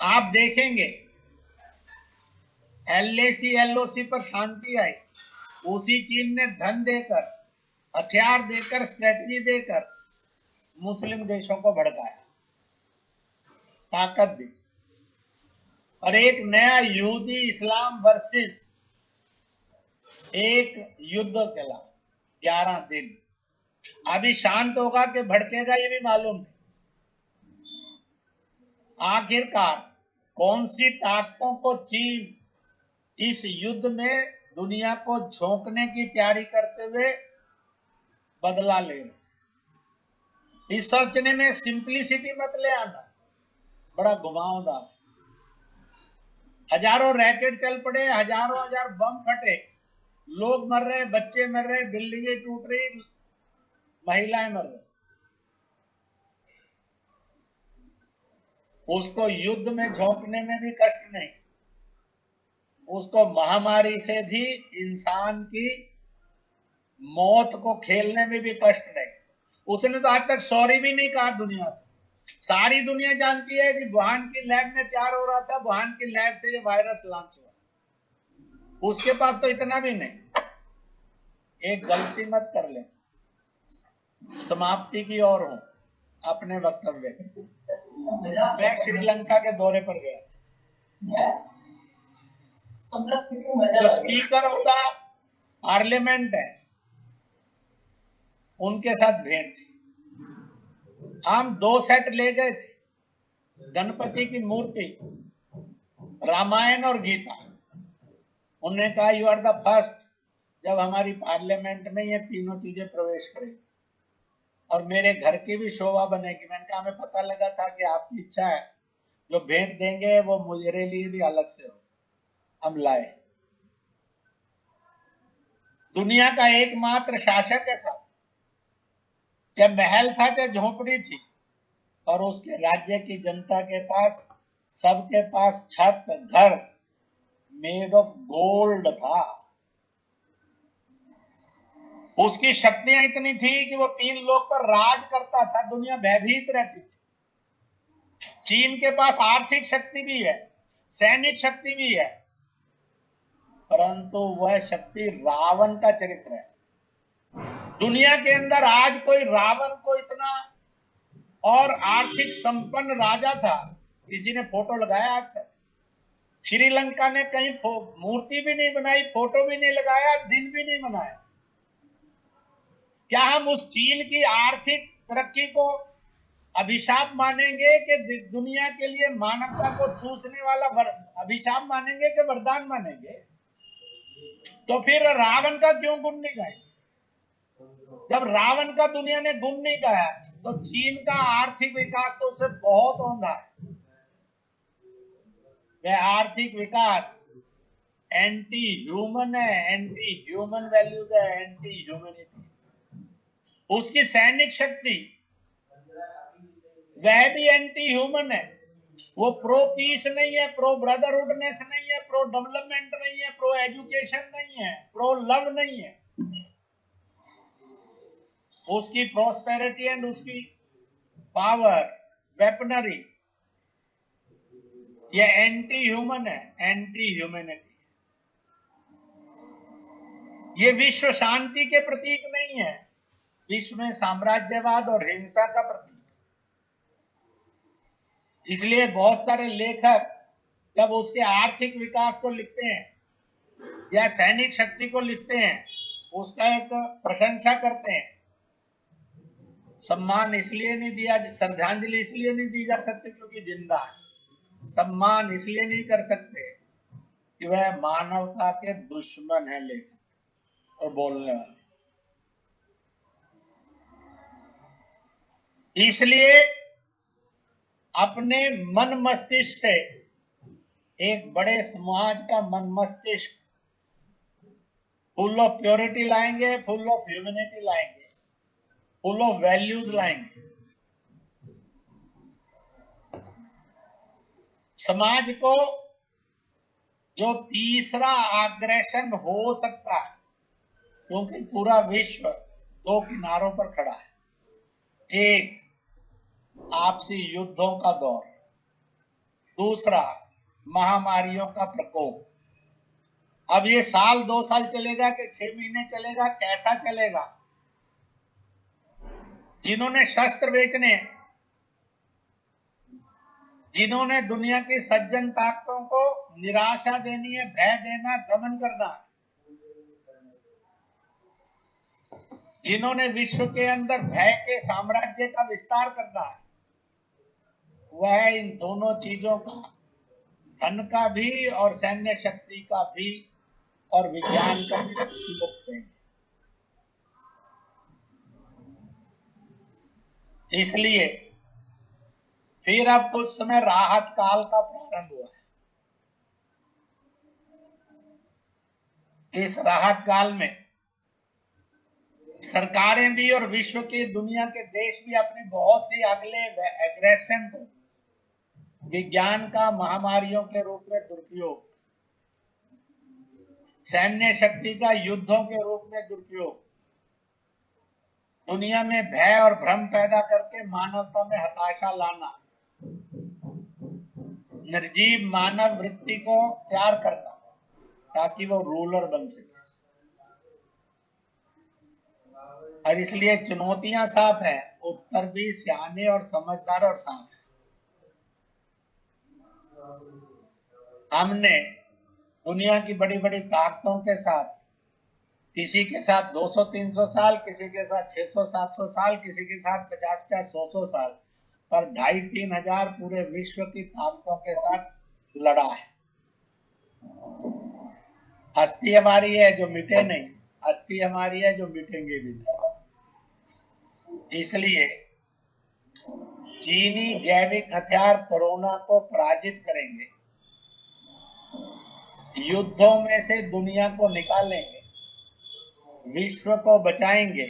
आप देखेंगे LAC LOC पर शांति आई, उसी चीन ने धन देकर, हथियार देकर, स्ट्रेटजी देकर मुस्लिम देशों को भड़काया, ताकत दी, और एक नया यहूदी इस्लाम वर्सेस एक युद्ध चला 11 दिन। अभी शांत होगा कि भड़केगा ये भी मालूम नहीं। आखिरकार कौन सी ताकतों को चीन इस युद्ध में दुनिया को झोंकने की तैयारी करते हुए बदला ले रहे। इस सोचने में सिंपलिसिटी मत ले आना, बड़ा घुमावदार। हजारों रैकेट चल पड़े, हजारों हजार बम फटे, लोग मर रहे, बच्चे मर रहे, बिल्डिंगें टूट रही, महिलाएं मर रही। उसको युद्ध में झोंकने में भी कष्ट नहीं, उसको महामारी से भी इंसान की मौत को खेलने में भी कष्ट नहीं। उसने तो आज तक सॉरी भी नहीं कहा दुनिया को। सारी दुनिया जानती है कि वुहान की लैब में तैयार हो रहा था, वुहान की लैब से ये वायरस लॉन्च हुआ। उसके पास तो इतना भी नहीं। एक गलती मत कर ले, समाप्ति की ओर हूं अपने वक्तव्य। मैं श्रीलंका के दौरे पर गया, जो स्पीकर ऑफ द पार्लियामेंट है उनके साथ भेंट थी। हम 2 सेट ले गए थे, गणपति की मूर्ति, रामायण और गीता। उन्होंने कहा यू आर द फर्स्ट, जब हमारी पार्लियामेंट में ये तीनों चीजें प्रवेश करेंगी और मेरे घर की भी शोभा बनेगी। मैंने कहा हमें पता लगा था कि आपकी इच्छा है, जो भेंट देंगे वो मेरे लिए भी अलग से हो, हम लाए। दुनिया का एकमात्र शासक है सब, जब महल था चाहे झोपड़ी थी, और उसके राज्य की जनता के पास, सबके पास छत घर मेड ऑफ गोल्ड था। उसकी शक्तियां इतनी थी कि वो 3 लोग पर राज करता था, दुनिया भयभीत रहती थी। चीन के पास आर्थिक शक्ति भी है, सैनिक शक्ति भी है, परंतु वह शक्ति रावण का चरित्र है। दुनिया के अंदर आज कोई रावण को इतना और आर्थिक संपन्न राजा था किसी ने फोटो लगाया आज तक? श्रीलंका ने कहीं मूर्ति भी नहीं बनाई, फोटो भी नहीं लगाया, दिन भी नहीं मनाया। क्या हम उस चीन की आर्थिक तरक्की को अभिशाप मानेंगे कि दुनिया के लिए मानवता को चूसने वाला अभिशाप मानेंगे कि वरदान मानेंगे? तो फिर रावण का क्यों गुण नहीं गाएंगे? जब रावण का दुनिया ने गुण नहीं गाया तो चीन का आर्थिक विकास तो उससे बहुत औंधा है। वह आर्थिक विकास एंटी ह्यूमन है, एंटी ह्यूमन वैल्यूज है, एंटी ह्यूमैनिटी। उसकी सैनिक शक्ति वह भी एंटी ह्यूमन है। वो प्रो पीस नहीं है, प्रो ब्रदरहुडनेस नहीं है, प्रो डेवलपमेंट नहीं है, प्रो एजुकेशन नहीं है, प्रो लव नहीं है। उसकी प्रोस्पेरिटी एंड उसकी पावर, वेपनरी, ये एंटी ह्यूमन है, एंटी ह्यूमैनिटी। ये विश्व शांति के प्रतीक नहीं है, विश्व में साम्राज्यवाद और हिंसा का प्रतीक। इसलिए बहुत सारे लेखक जब उसके आर्थिक विकास को लिखते हैं या सैनिक शक्ति को लिखते हैं, उसका एक प्रशंसा करते हैं। सम्मान इसलिए नहीं दिया, श्रद्धांजलि इसलिए नहीं दी जा सकती क्योंकि जिंदा है। सम्मान इसलिए नहीं कर सकते कि वह मानवता के दुश्मन है लेखक और बोलने वाले। इसलिए अपने मन मस्तिष्क से एक बड़े समाज का मन मस्तिष्क फुल ऑफ प्योरिटी लाएंगे, फुल ऑफ ह्यूमैनिटी लाएंगे, फुल ऑफ वैल्यूज लाएंगे। समाज को जो तीसरा आग्रेशन हो सकता है, क्योंकि पूरा विश्व दो किनारों पर खड़ा है। एक आपसी युद्धों का दौर, दूसरा महामारियों का प्रकोप। अब ये साल 2 साल चलेगा कि 6 महीने चलेगा, कैसा चलेगा? जिन्होंने शस्त्र बेचने, जिन्होंने दुनिया की सज्जन ताकतों को निराशा देनी है, भय देना, दमन करना, जिन्होंने विश्व के अंदर भय के साम्राज्य का विस्तार करना है, वह इन दोनों चीजों का, धन का भी और सैन्य शक्ति का भी और विज्ञान का भी उपयोग करेंगे। इसलिए फिर अब कुछ समय राहत काल का प्रारंभ हुआ है। इस राहत काल में सरकारें भी और विश्व की दुनिया के देश भी अपने बहुत सी अगले एग्रेशन को विज्ञान का महामारियों के रूप में दुरुपयोग, सैन्य शक्ति का युद्धों के रूप में दुरुपयोग, दुनिया में भय और भ्रम पैदा करके मानवता में हताशा लाना, निर्जीव मानव वृत्ति को तैयार करना ताकि वो रूलर बन सके। और इसलिए चुनौतियां साफ है, उत्तर भी सियाने और समझदार और साफ है। हमने दुनिया की बड़ी बड़ी ताकतों के साथ, किसी के साथ 200-300 साल, किसी के साथ 600-700 साल, किसी के साथ 50-100 साल, पर 2,500-3 हजार पूरे विश्व की ताकतों के साथ लड़ा है। हस्ती हमारी है जो मिटे नहीं, हस्ती हमारी है जो मिटेंगे भी नहीं। इसलिए चीनी जैविक हथियार कोरोना को पराजित करेंगे, युद्धों में से दुनिया को निकालेंगे, विश्व को बचाएंगे,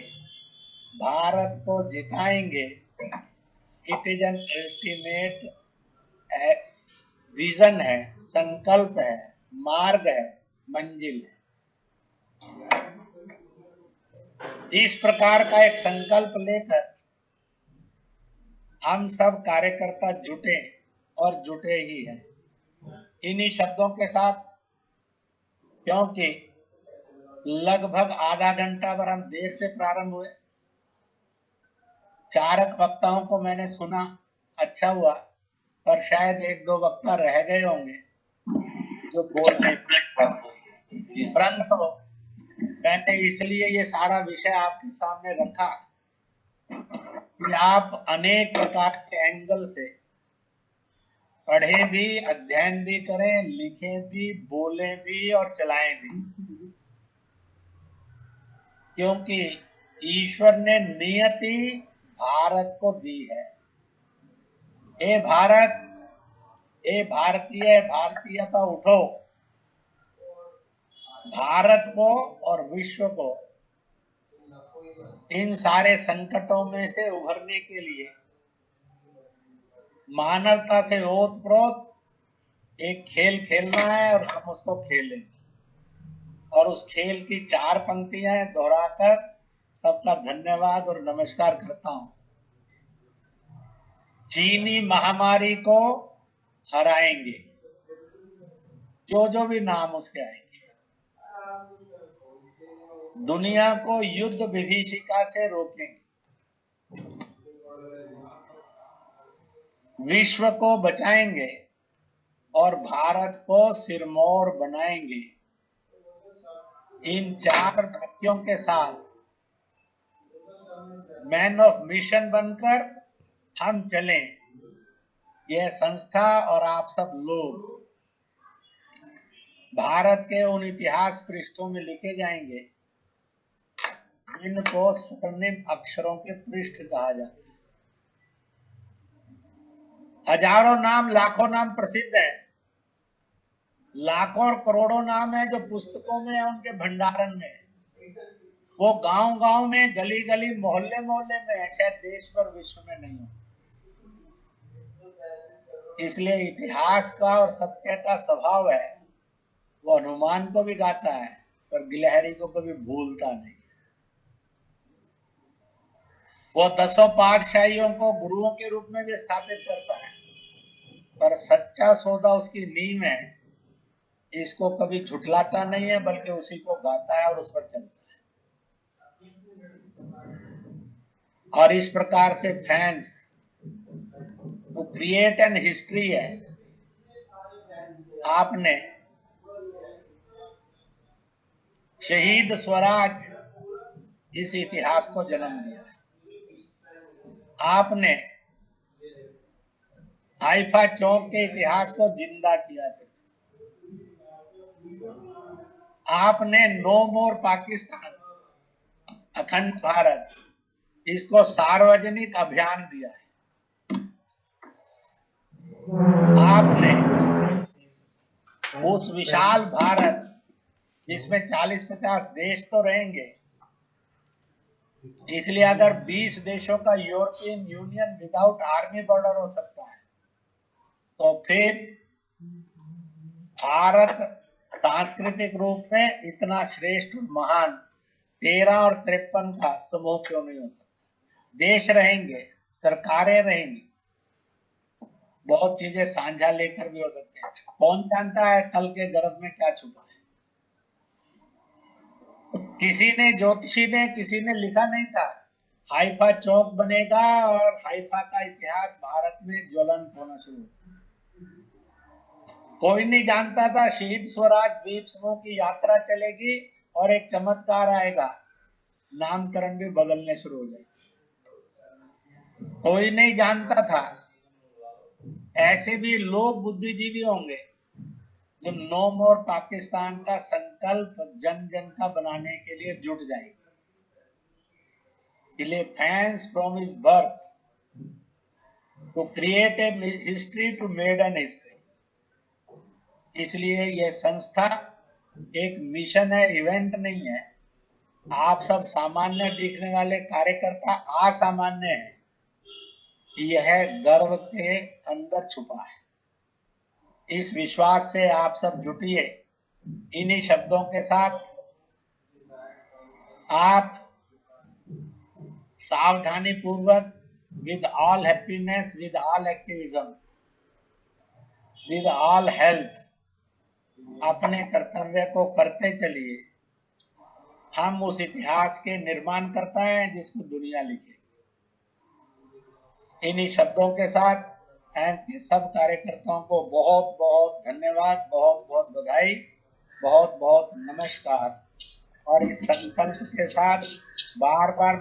भारत को जिताएंगे। It is an ultimate vision है, संकल्प है, मार्ग है, मंजिल है। इस प्रकार का एक संकल्प लेकर हम सब कार्यकर्ता जुटे और जुटे ही हैं। इन्हीं शब्दों के साथ, क्योंकि लगभग आधा घंटा पर हम देर से प्रारंभ हुए, चारक वक्ताओं को मैंने सुना, अच्छा हुआ। पर शायद एक दो वक्ता रह गए होंगे जो बोलने, परंतु मैंने इसलिए ये सारा विषय आपके सामने रखा कि आप अनेक प्रकार के एंगल से पढ़े भी, अध्ययन भी करें, लिखें भी, बोलें भी और चलाएं भी, क्योंकि ईश्वर ने नियति भारत को दी है। हे भारत, हे भारतीय, भारतीयता उठो। भारत को और विश्व को इन सारे संकटों में से उभरने के लिए मानवता से ओतप्रोत एक खेल खेलना है और हम उसको खेलें। और उस खेल की 4 पंक्तियां दोहराकर सबका धन्यवाद और नमस्कार करता हूं। चीनी महामारी को हराएंगे, जो भी नाम उसके आएंगे। दुनिया को युद्ध विभीषिका से रोकेंगे, विश्व को बचाएंगे और भारत को सिरमौर बनाएंगे। इन 4 वाक्यों के साथ मैन ऑफ मिशन बनकर हम चलें। यह संस्था और आप सब लोग भारत के उन इतिहास पृष्ठों में लिखे जाएंगे इनको स्वर्णिम अक्षरों के पृष्ठ कहा जाता है। हजारों नाम, लाखों नाम प्रसिद्ध हैं, लाखों और करोड़ों नाम है जो पुस्तकों में है, उनके भंडारण में। वो गांव गांव में, गली गली, मोहल्ले मोहल्ले में है, शायद देश पर विश्व में नहीं हो। इसलिए इतिहास का और सत्य का स्वभाव है, वो हनुमान को भी गाता है पर गिलहरी को कभी भूलता नहीं। वो 10 पातशाहियों को गुरुओं के रूप में भी स्थापित करता है, पर सच्चा सौदा उसकी नींव है। इसको कभी झुठलाता नहीं है, बल्कि उसी को गाता है और उस पर चलता है। और इस प्रकार से फैंस वो क्रिएट एन हिस्ट्री है। आपने शहीद स्वराज इस इतिहास को जन्म दिया है। आपने हाइफा चौक के इतिहास को जिंदा किया है। आपने नो मोर पाकिस्तान, अखंड भारत, इसको सार्वजनिक अभियान दिया है। आपने उस विशाल भारत जिसमें 40-50 देश तो रहेंगे, इसलिए अगर 20 देशों का European union without army border हो सकता है, तो फिर भारत सांस्कृतिक रूप में इतना श्रेष्ठ और महान 13 और 53 का समूह क्यों नहीं हो सकता। देश रहेंगे, सरकारें रहेंगी, बहुत चीजें साझा लेकर भी हो सकते हैं। कौन जानता है कल के गर्भ में क्या छुपा है। किसी ने, ज्योतिषी ने, किसी ने लिखा नहीं था हाइफा चौक बनेगा और हाइफा का इतिहास भारत में ज्वलंत होना शुरू होगा। कोई नहीं जानता था शहीद स्वराज द्वीप समूह की यात्रा चलेगी और एक चमत्कार आएगा, नामकरण भी बदलने शुरू हो जाएगा। कोई नहीं जानता था ऐसे भी लोग बुद्धिजीवी होंगे जो नो मोर पाकिस्तान का संकल्प जन जन का बनाने के लिए जुट जाएंगे। Fans from his birth to create a history to made an history. इसलिए यह संस्था एक मिशन है, इवेंट नहीं है। आप सब सामान्य दिखने वाले कार्यकर्ता असामान्य हैं, यह गर्व के अंदर छुपा है। इस विश्वास से आप सब जुटिए। इन्हीं शब्दों के साथ आप सावधानी पूर्वक, with all happiness, with all activism, with all health अपने कर्तव्य को करते चलिए। हम उस इतिहास के निर्माण करता है जिसको दुनिया लिखे। इन्हीं शब्दों के साथ थैंक्स के सब कार्यकर्ताओं को बहुत बहुत धन्यवाद, बहुत बहुत बधाई, बहुत बहुत नमस्कार। और इस संकल्प के साथ बार बार